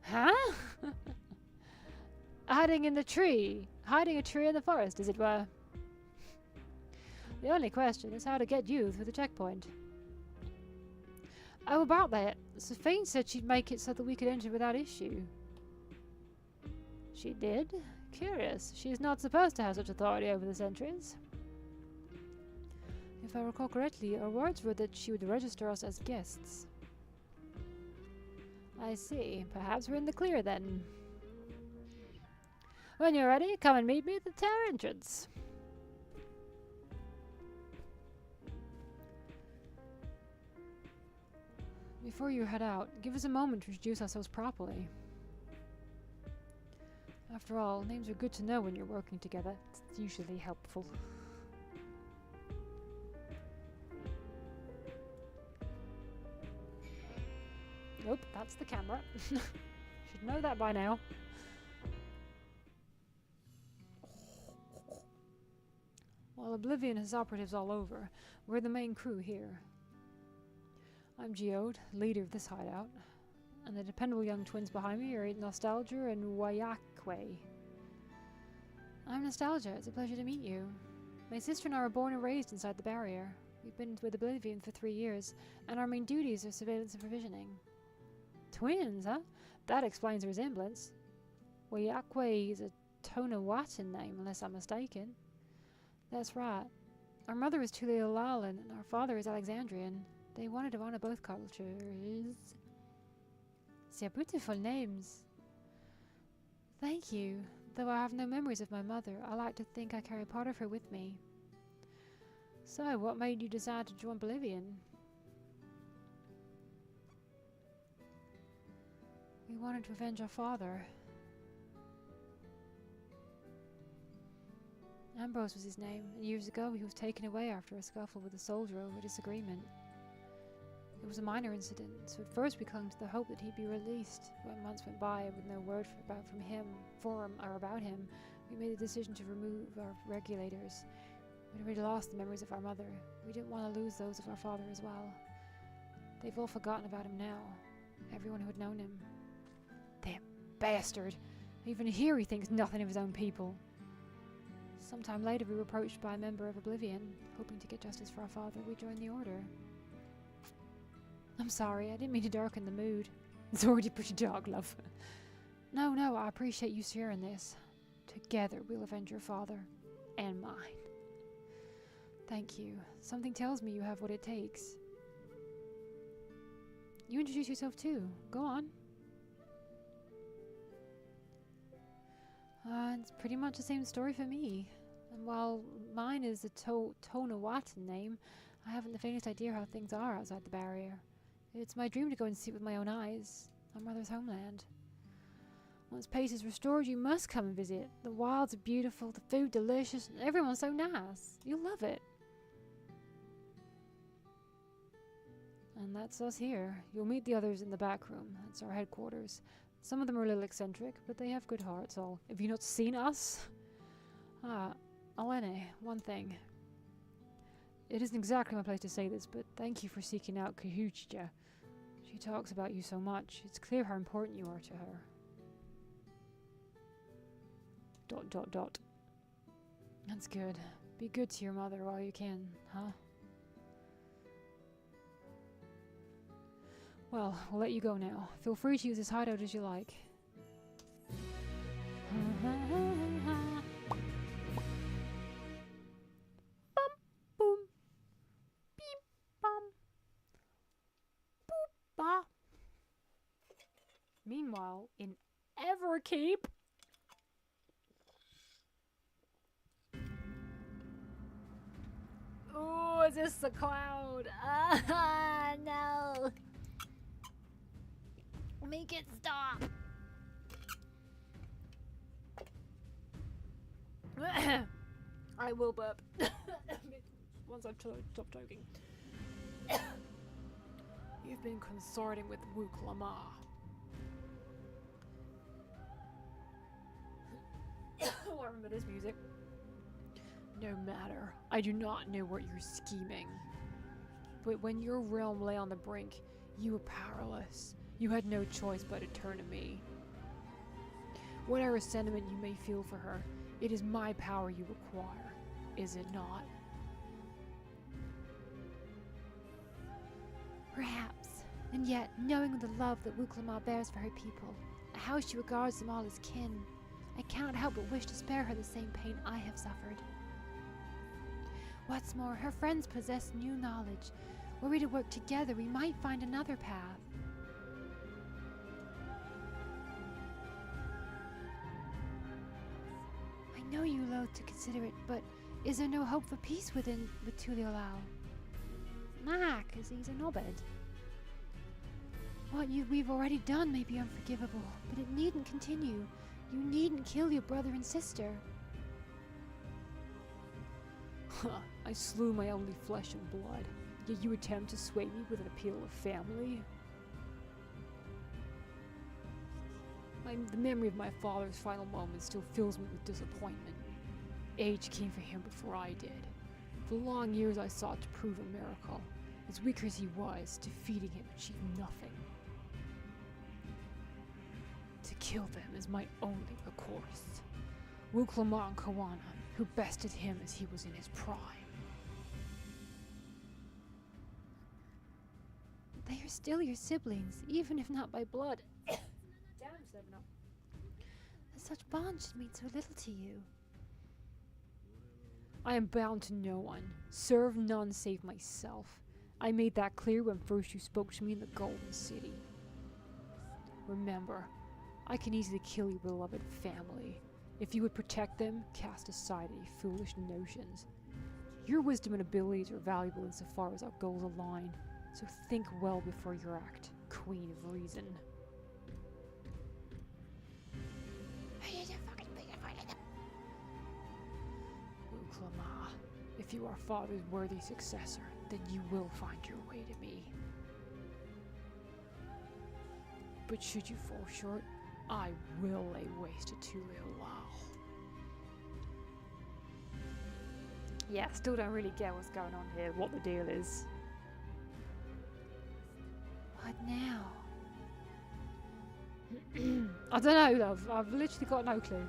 Huh? Hiding a tree in the forest, as it were. The only question is how to get you through the checkpoint. Oh, about that. Sophine said she'd make it so that we could enter without issue. She did? Curious. She is not supposed to have such authority over the sentries. If I recall correctly, our words were that she would register us as guests. I see. Perhaps we're in the clear then. When you're ready, come and meet me at the tower entrance. Before you head out, give us a moment to introduce ourselves properly. After all, names are good to know when you're working together. It's usually helpful. Nope, that's the camera. Should know that by now. While Oblivion has operatives all over, we're the main crew here. I'm Geode, leader of this hideout, and the dependable young twins behind me are Nostalgia and Wayakwe. I'm Nostalgia, it's a pleasure to meet you. My sister and I were born and raised inside the barrier. We've been with Oblivion for 3 years, and our main duties are surveillance and provisioning. Twins, huh? That explains the resemblance. Wayakwe is a Tonawatan name, unless I'm mistaken. That's right. Our mother is Tulialalan, and our father is Alexandrian. They wanted to honor both cultures. They're beautiful names. Thank you. Though I have no memories of my mother, I like to think I carry part of her with me. So, what made you decide to join Oblivion? We wanted to avenge our father. Ambrose was his name, and years ago he was taken away after a scuffle with a soldier over disagreement. It was a minor incident, so at first we clung to the hope that he'd be released. When months went by with no word from him, or about him, we made the decision to remove our regulators. We'd already lost the memories of our mother. We didn't want to lose those of our father as well. They've all forgotten about him now. Everyone who had known him. That bastard! Even here he thinks nothing of his own people. Sometime later we were approached by a member of Oblivion, hoping to get justice for our father. We joined the Order. I'm sorry, I didn't mean to darken the mood. It's already pretty dark, love. No, I appreciate you sharing this. Together we'll avenge your father. And mine. Thank you. Something tells me you have what it takes. You introduce yourself too. Go on. It's pretty much the same story for me. And while mine is a Tonawatan name, I haven't the faintest idea how things are outside the barrier. It's my dream to go and see it with my own eyes. Our mother's homeland. Once pace is restored, you must come and visit. The wilds are beautiful, the food delicious, and everyone's so nice. You'll love it. And that's us here. You'll meet the others in the back room. That's our headquarters. Some of them are a little eccentric, but they have good hearts all. Have you not seen us? Elene, one thing. It isn't exactly my place to say this, but thank you for seeking out Kahuchja. She talks about you so much. It's clear how important you are to her. ... That's good. Be good to your mother while you can, huh? Well, we'll let you go now. Feel free to use this hideout as you like. Bum, boom. Beep, bum. Boop, ba. Meanwhile, in Everkeep... Oh, is this the cloud? Ah, no. Make it stop. I will burp. Once I've stopped joking. You've been consorting with Wook Lamar. Oh, I remember this music. No matter. I do not know what you're scheming. But when your realm lay on the brink, you were powerless. You had no choice but to turn to me. Whatever sentiment you may feel for her, it is my power you require, is it not? Perhaps. And yet, knowing the love that Wuklamar bears for her people, how she regards them all as kin, I cannot help but wish to spare her the same pain I have suffered. What's more, her friends possess new knowledge. Were we to work together, we might find another path. I know you loathe to consider it, but is there no hope for peace with Tuliolao? Nah, 'cause he's an Obed. What we've already done may be unforgivable, but it needn't continue. You needn't kill your brother and sister. I slew my only flesh and blood, yet you attempt to sway me with an appeal of family? The memory of my father's final moments still fills me with disappointment. Age came for him before I did. For long years I sought to prove a miracle. As weak as he was, defeating him achieved nothing. To kill them is my only recourse. Wuklamar and Kawana, who bested him as he was in his prime. They are still your siblings, even if not by blood. Damn, 7-Up. Such bonds should mean so little to you. I am bound to no one. Serve none save myself. I made that clear when first you spoke to me in the Golden City. Remember, I can easily kill your beloved family. If you would protect them, cast aside any foolish notions. Your wisdom and abilities are valuable insofar as our goals align, so think well before you act, Queen of Reason. Wuklamar, if you are father's worthy successor, then you will find your way to me. But should you fall short, I will lay waste to Tuliolao. Yeah, still don't really get what's going on here, what the deal is. What now? I don't know, love. I've literally got no clue.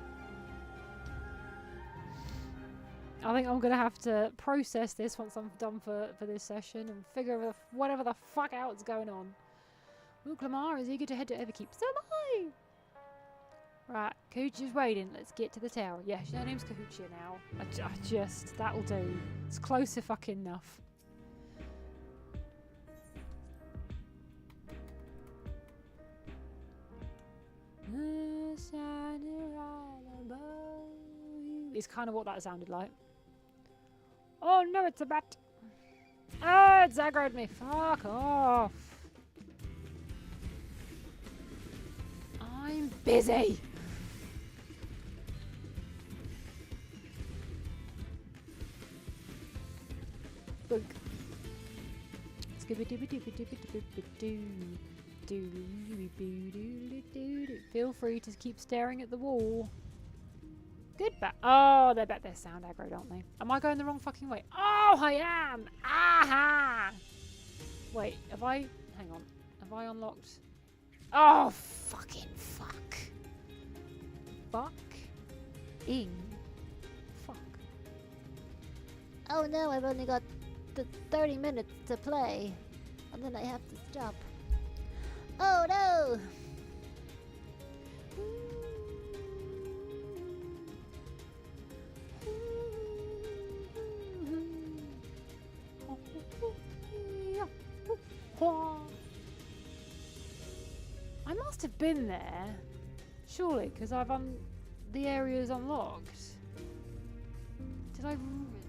I think I'm going to have to process this once I'm done for this session and figure whatever the fuck out is going on. Wuklamar is eager to head to Everkeep. So am I! Right, Cooch is waiting. Let's get to the tower. Yeah, her name's Kahucha now. That'll do. It's close to fucking enough. It's kind of what that sounded like. Oh no, it's a bat! Ah, it's aggroed me. Fuck off. I'm busy. Book. Feel free to keep staring at the wall. Good bat. Oh, they're bet they're sound aggro, aren't they? Am I going the wrong fucking way? Oh, I am! Aha! Wait, have I... Hang on. Have I unlocked... Oh, fucking fuck. Fuck. Fuck. Oh no, I've only got 30 minutes to play. And then I have to stop. Oh no! I must have been there. Surely, because the area's unlocked.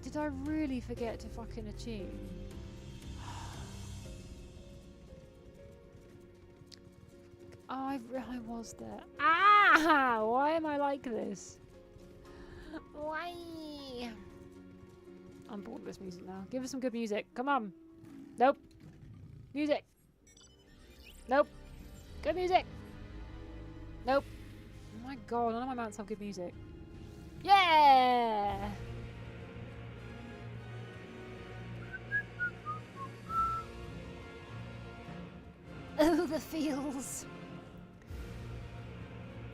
Did I really forget to fucking attune? Oh, I was there. Ah! Why am I like this? Why? I'm bored of this music now. Give us some good music. Come on. Nope. Music. Nope. Good music. Nope. Oh my god, none of my mounts have good music. Yeah! Oh, the feels.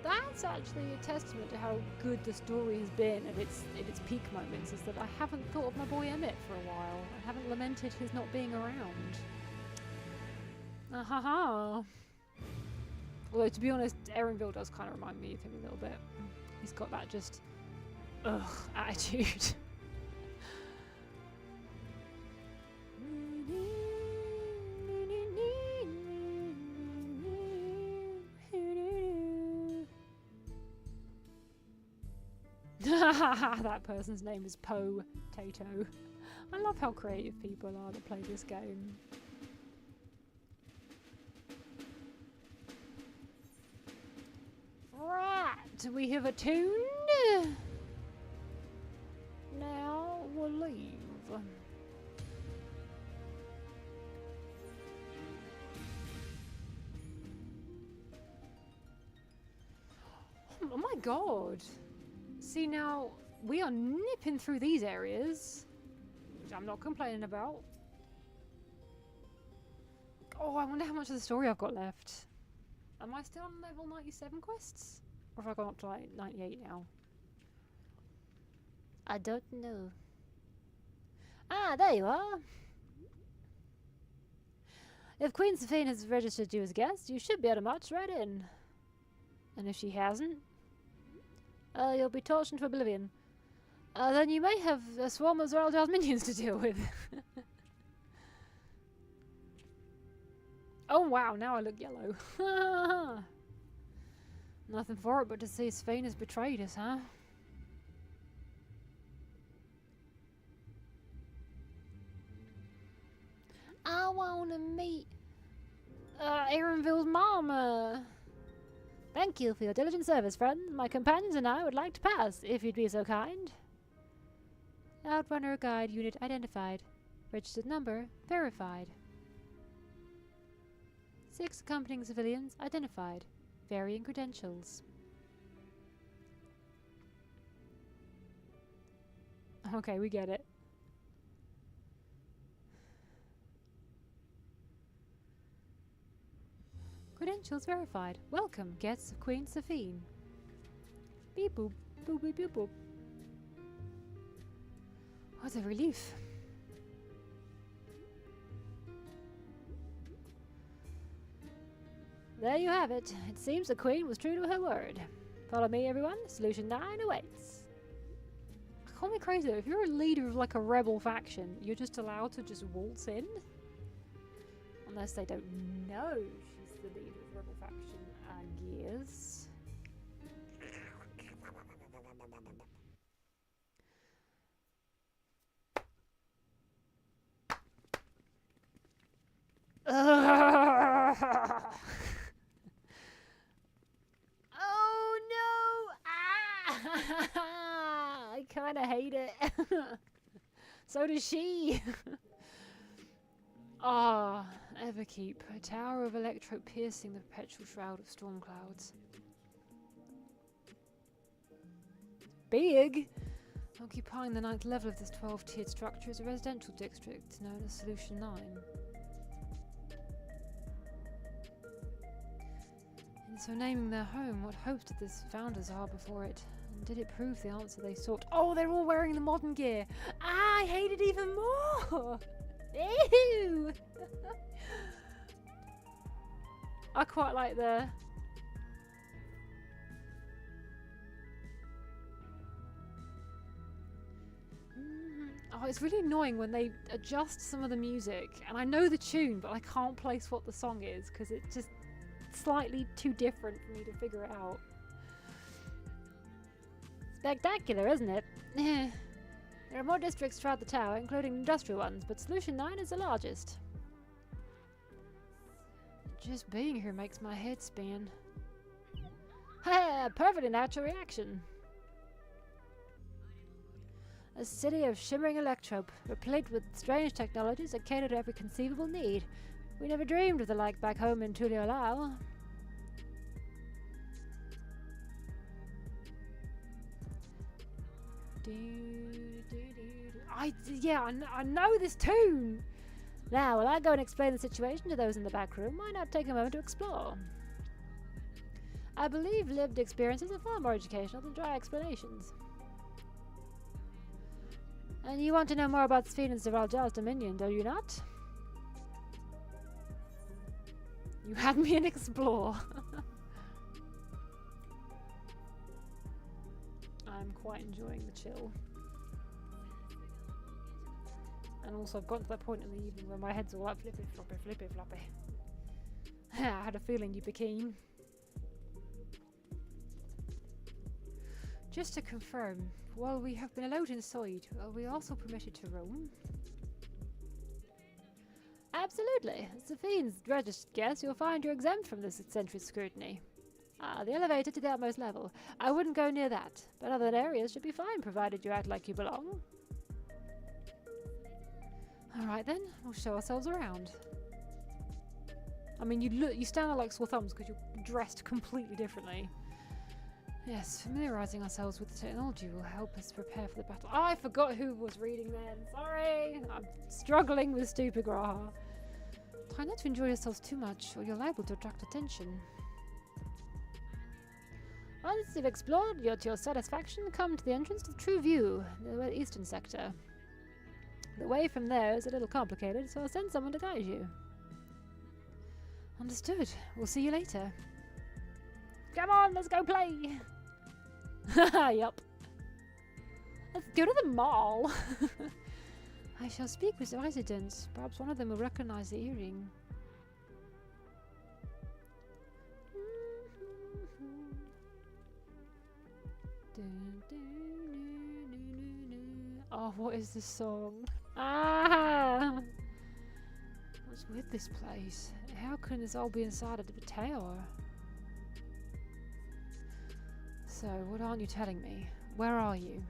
That's actually a testament to how good the story has been at its peak moments, is that I haven't thought of my boy Emmett for a while. I haven't lamented his not being around. Ha. Although, to be honest, Erenville does kind of remind me of him a little bit. He's got that just, attitude. That person's name is Potato. I love how creative people are that play this game. Right, we have a tune. Now we'll leave. Oh my god. See, now we are nipping through these areas, which I'm not complaining about. Oh, I wonder how much of the story I've got left. Am I still on level 97 quests? Or have I gone up to like 98 now? I don't know. Ah, there you are. If Queen Sophine has registered you as a guest, you should be able to march right in. And if she hasn't? You'll be torched into oblivion. Then you may have a swarm of Zeraldar's minions to deal with. Oh wow, now I look yellow. Nothing for it but to see Sophine has betrayed us, huh? I want to meet Erenville's mama. Thank you for your diligent service, friend. My companions and I would like to pass, if you'd be so kind. Outrunner guide unit identified. Registered number verified. 6 accompanying civilians identified. Varying credentials. Okay, we get it. Credentials verified. Welcome, guests of Queen Sophine. Beep boop, boop beep boop boop. What a relief. There you have it. It seems the Queen was true to her word. Follow me, everyone. Solution 9 awaits. Call me crazy though, if you're a leader of like a rebel faction, you're just allowed to just waltz in? Unless they don't know she's the leader of the rebel faction, I guess. Oh no! Ah! I kind of hate it. So does she. Ah, Everkeep, a tower of electro piercing the perpetual shroud of storm clouds. Big! Occupying the 9th level of this 12-tiered structure is a residential district known as Solution 9. In so naming their home, what hopes did this founders harbour for it? And did it prove the answer they sought? Oh, they're all wearing the modern gear! Ah, I hate it even more! Ew! I quite like the... Oh, it's really annoying when they adjust some of the music, and I know the tune, but I can't place what the song is, because it's just slightly too different for me to figure it out. Spectacular, isn't it? There are more districts throughout the tower, including industrial ones, but Solution 9 is the largest. Just being here makes my head spin. Ha! Perfectly natural reaction. A city of shimmering electrope, replete with strange technologies that cater to every conceivable need. We never dreamed of the like back home in Tulio. I know this tune! Now, while I go and explain the situation to those in the back room, why not take a moment to explore? I believe lived experiences are far more educational than dry explanations. And you want to know more about Sphene and Zeraldar's dominion, do you not? You had me an explore. I'm quite enjoying the chill. And also I've gotten to that point in the evening where my head's all like flippy floppy, flippy floppy. I had a feeling you'd be keen. Just to confirm, while we have been allowed inside, are we also permitted to roam? Absolutely. As the Fiend's registered guest, you'll find you're exempt from this eccentric scrutiny. Ah, the elevator to the utmost level. I wouldn't go near that, but other areas should be fine, provided you act like you belong. Alright then, we'll show ourselves around. I mean, you stand out like sore thumbs because you're dressed completely differently. Yes, familiarising ourselves with the technology will help us prepare for the battle. Oh, I forgot who was reading then. Sorry! I'm struggling with stupid Graha. Try not to enjoy yourselves too much, or you're liable to attract attention. Once you've explored to your satisfaction, come to the entrance to the True View, the eastern sector. The way from there is a little complicated, so I'll send someone to guide you. Understood. We'll see you later. Come on, let's go play! Yup. Let's go to the mall! I shall speak with the residents. Perhaps one of them will recognize the earring. Oh, what is this song? Ah! What's with this place? How can this all be inside of the tower? So, what aren't you telling me? Where are you?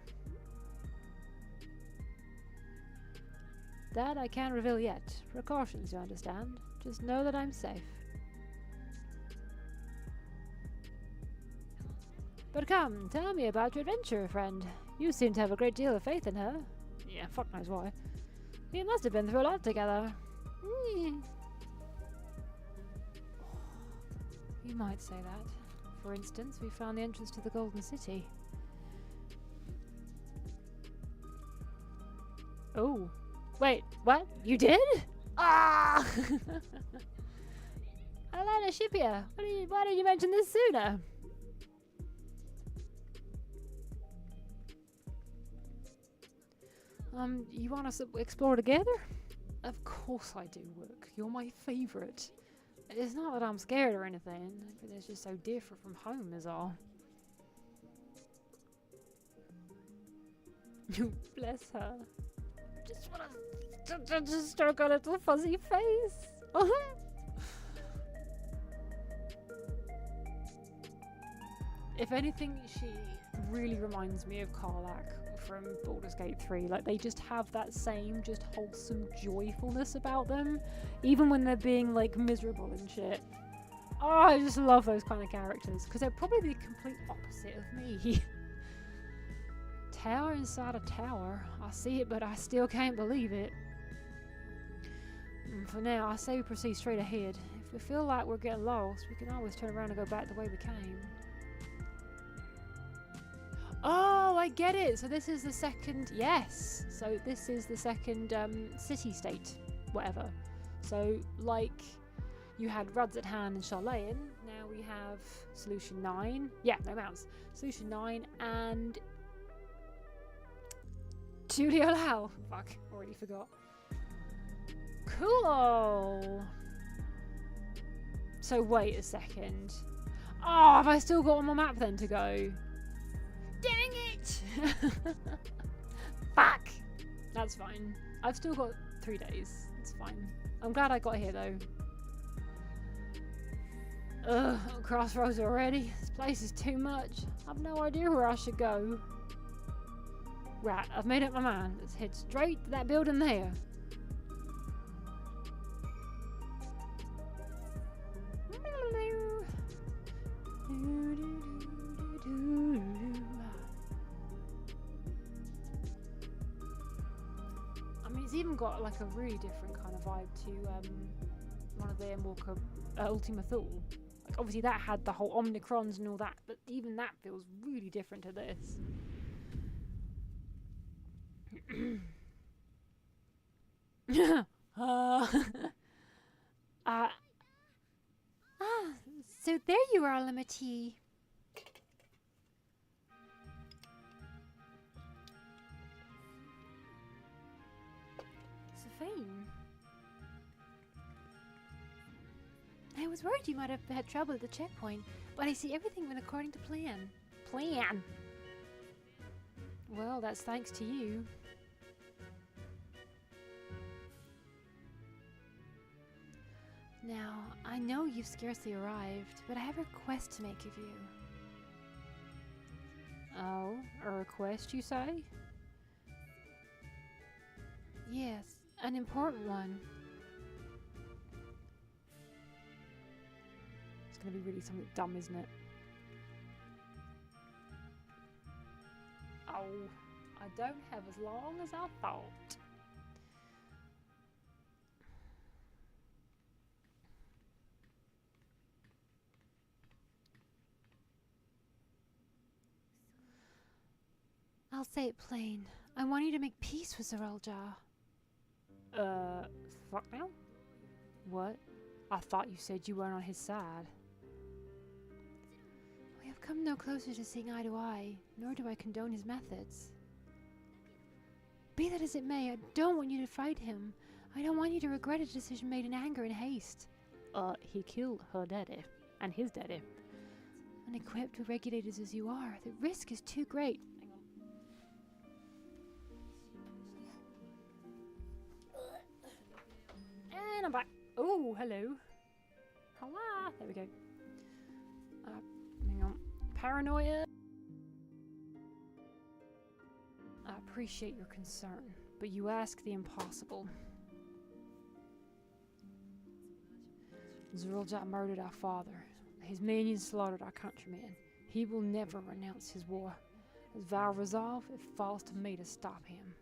That I can't reveal yet. Precautions, you understand. Just know that I'm safe. But come, tell me about your adventure, friend. You seem to have a great deal of faith in her. Yeah, fuck knows why. You must have been through a lot together. You might say that. For instance, we found the entrance to the Golden City. Oh. Wait, what? You did? Ah! Alana Shipia, why didn't you mention this sooner? You want us to explore together? Of course I do, Rook. You're my favourite. It's not that I'm scared or anything, but it's just so different from home is all. Bless her. Just want to just stroke her little fuzzy face. If anything, she really reminds me of Karlach from Baldur's Gate 3. Like, they just have that same just wholesome joyfulness about them, even when they're being like miserable and shit. Oh, I just love those kind of characters because they're probably the complete opposite of me. Tower inside a tower. I see it, but I still can't believe it. For now, I say we proceed straight ahead. If we feel like we're getting lost, we can always turn around and go back the way we came. Oh, I get it. So this is the second... Yes. So this is the second city-state, whatever. So, like, you had Ruds at Hand and Charlayan. Now we have Solution 9. Yeah, no mounts. Solution 9 and... Julia Lau. Fuck, already forgot. Cool. So wait a second. Oh, have I still got one more map then to go? Dang it! Fuck! That's fine. I've still got 3 days. It's fine. I'm glad I got here though. Ugh, crossroads already. This place is too much. I've no idea where I should go. Right, I've made up my mind. Let's head straight to that building there. I mean, it's even got like a really different kind of vibe to one of the Endwalker Ultima Thule. Like, obviously that had the whole Omnicrons and all that, but even that feels really different to this. So there you are, Limity. Sophine. I was worried you might have had trouble at the checkpoint, but I see everything went according to plan. Plan? Well, that's thanks to you. Now, I know you've scarcely arrived, but I have a request to make of you. Oh, a request, you say? Yes, an important one. It's gonna be really something dumb, isn't it? Oh, I don't have as long as I thought. I'll say it plain. I want you to make peace with Zeralja. Fuck now? What? I thought you said you weren't on his side. We have come no closer to seeing eye to eye, nor do I condone his methods. Be that as it may, I don't want you to fight him. I don't want you to regret a decision made in anger and haste. He killed her daddy. And his daddy. Unequipped with regulators as you are, the risk is too great. And I'm back. Oh, hello. Hello. There we go. Hang on. Paranoia. I appreciate your concern, but you ask the impossible. Zeralja murdered our father. His minions slaughtered our countrymen. He will never renounce his war. His vow of resolve, it falls to me to stop him.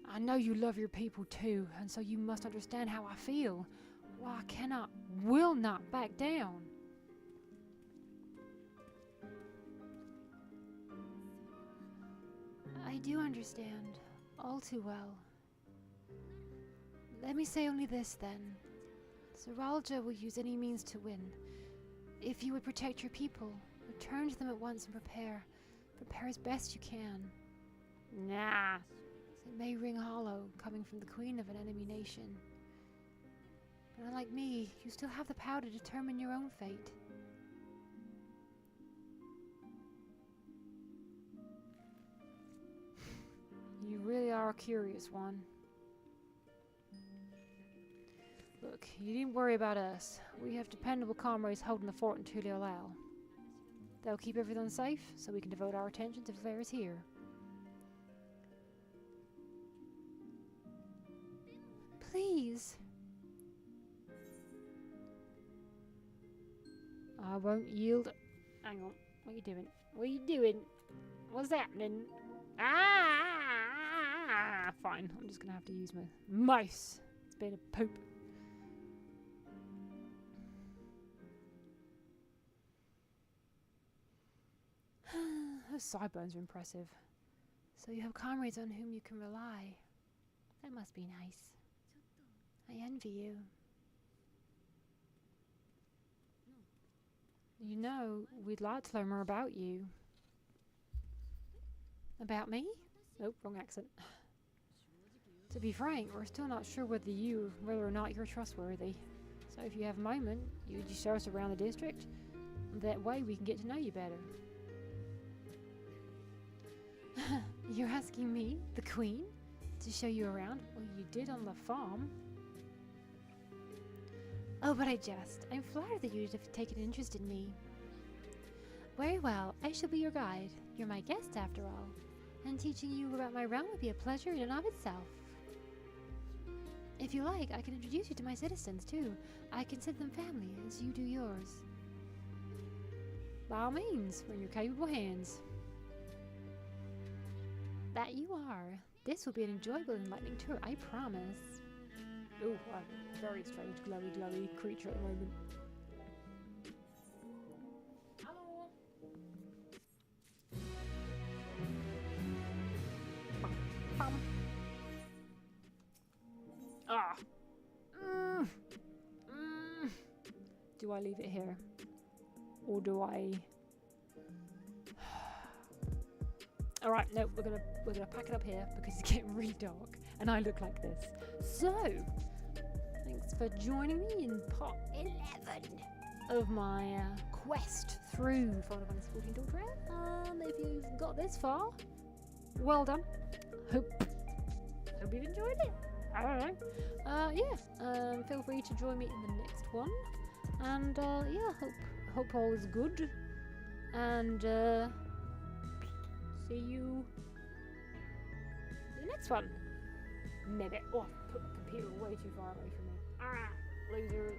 I know you love your people too, and so you must understand how I feel. Why I cannot, will not back down. I do understand, all too well. Let me say only this then. Zeralja will use any means to win. If you would protect your people, return to them at once and prepare. Prepare as best you can. Nah. It may ring hollow, coming from the queen of an enemy nation. But unlike me, you still have the power to determine your own fate. You really are a curious one. Look, you needn't worry about us. We have dependable comrades holding the fort until they allow. They'll keep everything safe, so we can devote our attention to affairs here. Please. I won't yield. Hang on. What are you doing? What are you doing? What's happening? Ah! Fine. I'm just gonna have to use my mouse. It's been a poop. Those sideburns are impressive. So you have comrades on whom you can rely. That must be nice. I envy you. You know, we'd like to learn more about you. About me? Nope, wrong accent. To be frank, we're still not sure whether or not you're trustworthy. So if you have a moment, you just show us around the district. That way we can get to know you better. You're asking me, the queen, to show you around? Well, you did on the farm. Oh, but I jest. I'm flattered that you have taken an interest in me. Very well, I shall be your guide. You're my guest, after all. And teaching you about my realm would be a pleasure in and of itself. If you like, I can introduce you to my citizens, too. I consider them family, as you do yours. By all means, we're in your capable hands. That you are. This will be an enjoyable and enlightening tour, I promise. Oh, I'm a very strange glowy creature at the moment. Hello. Bum. Do I leave it here? Or do I... Alright, no, we're gonna pack it up here because it's getting really dark and I look like this. So, thanks for joining me in part 11 of my quest through Final Fantasy XIV Dawntrail. If you've got this far, well done. Hope you've enjoyed it. I don't know. Feel free to join me in the next one. And hope all is good. And see you in the next one. Maybe. Oh, I put the computer way too far away from me. Losers.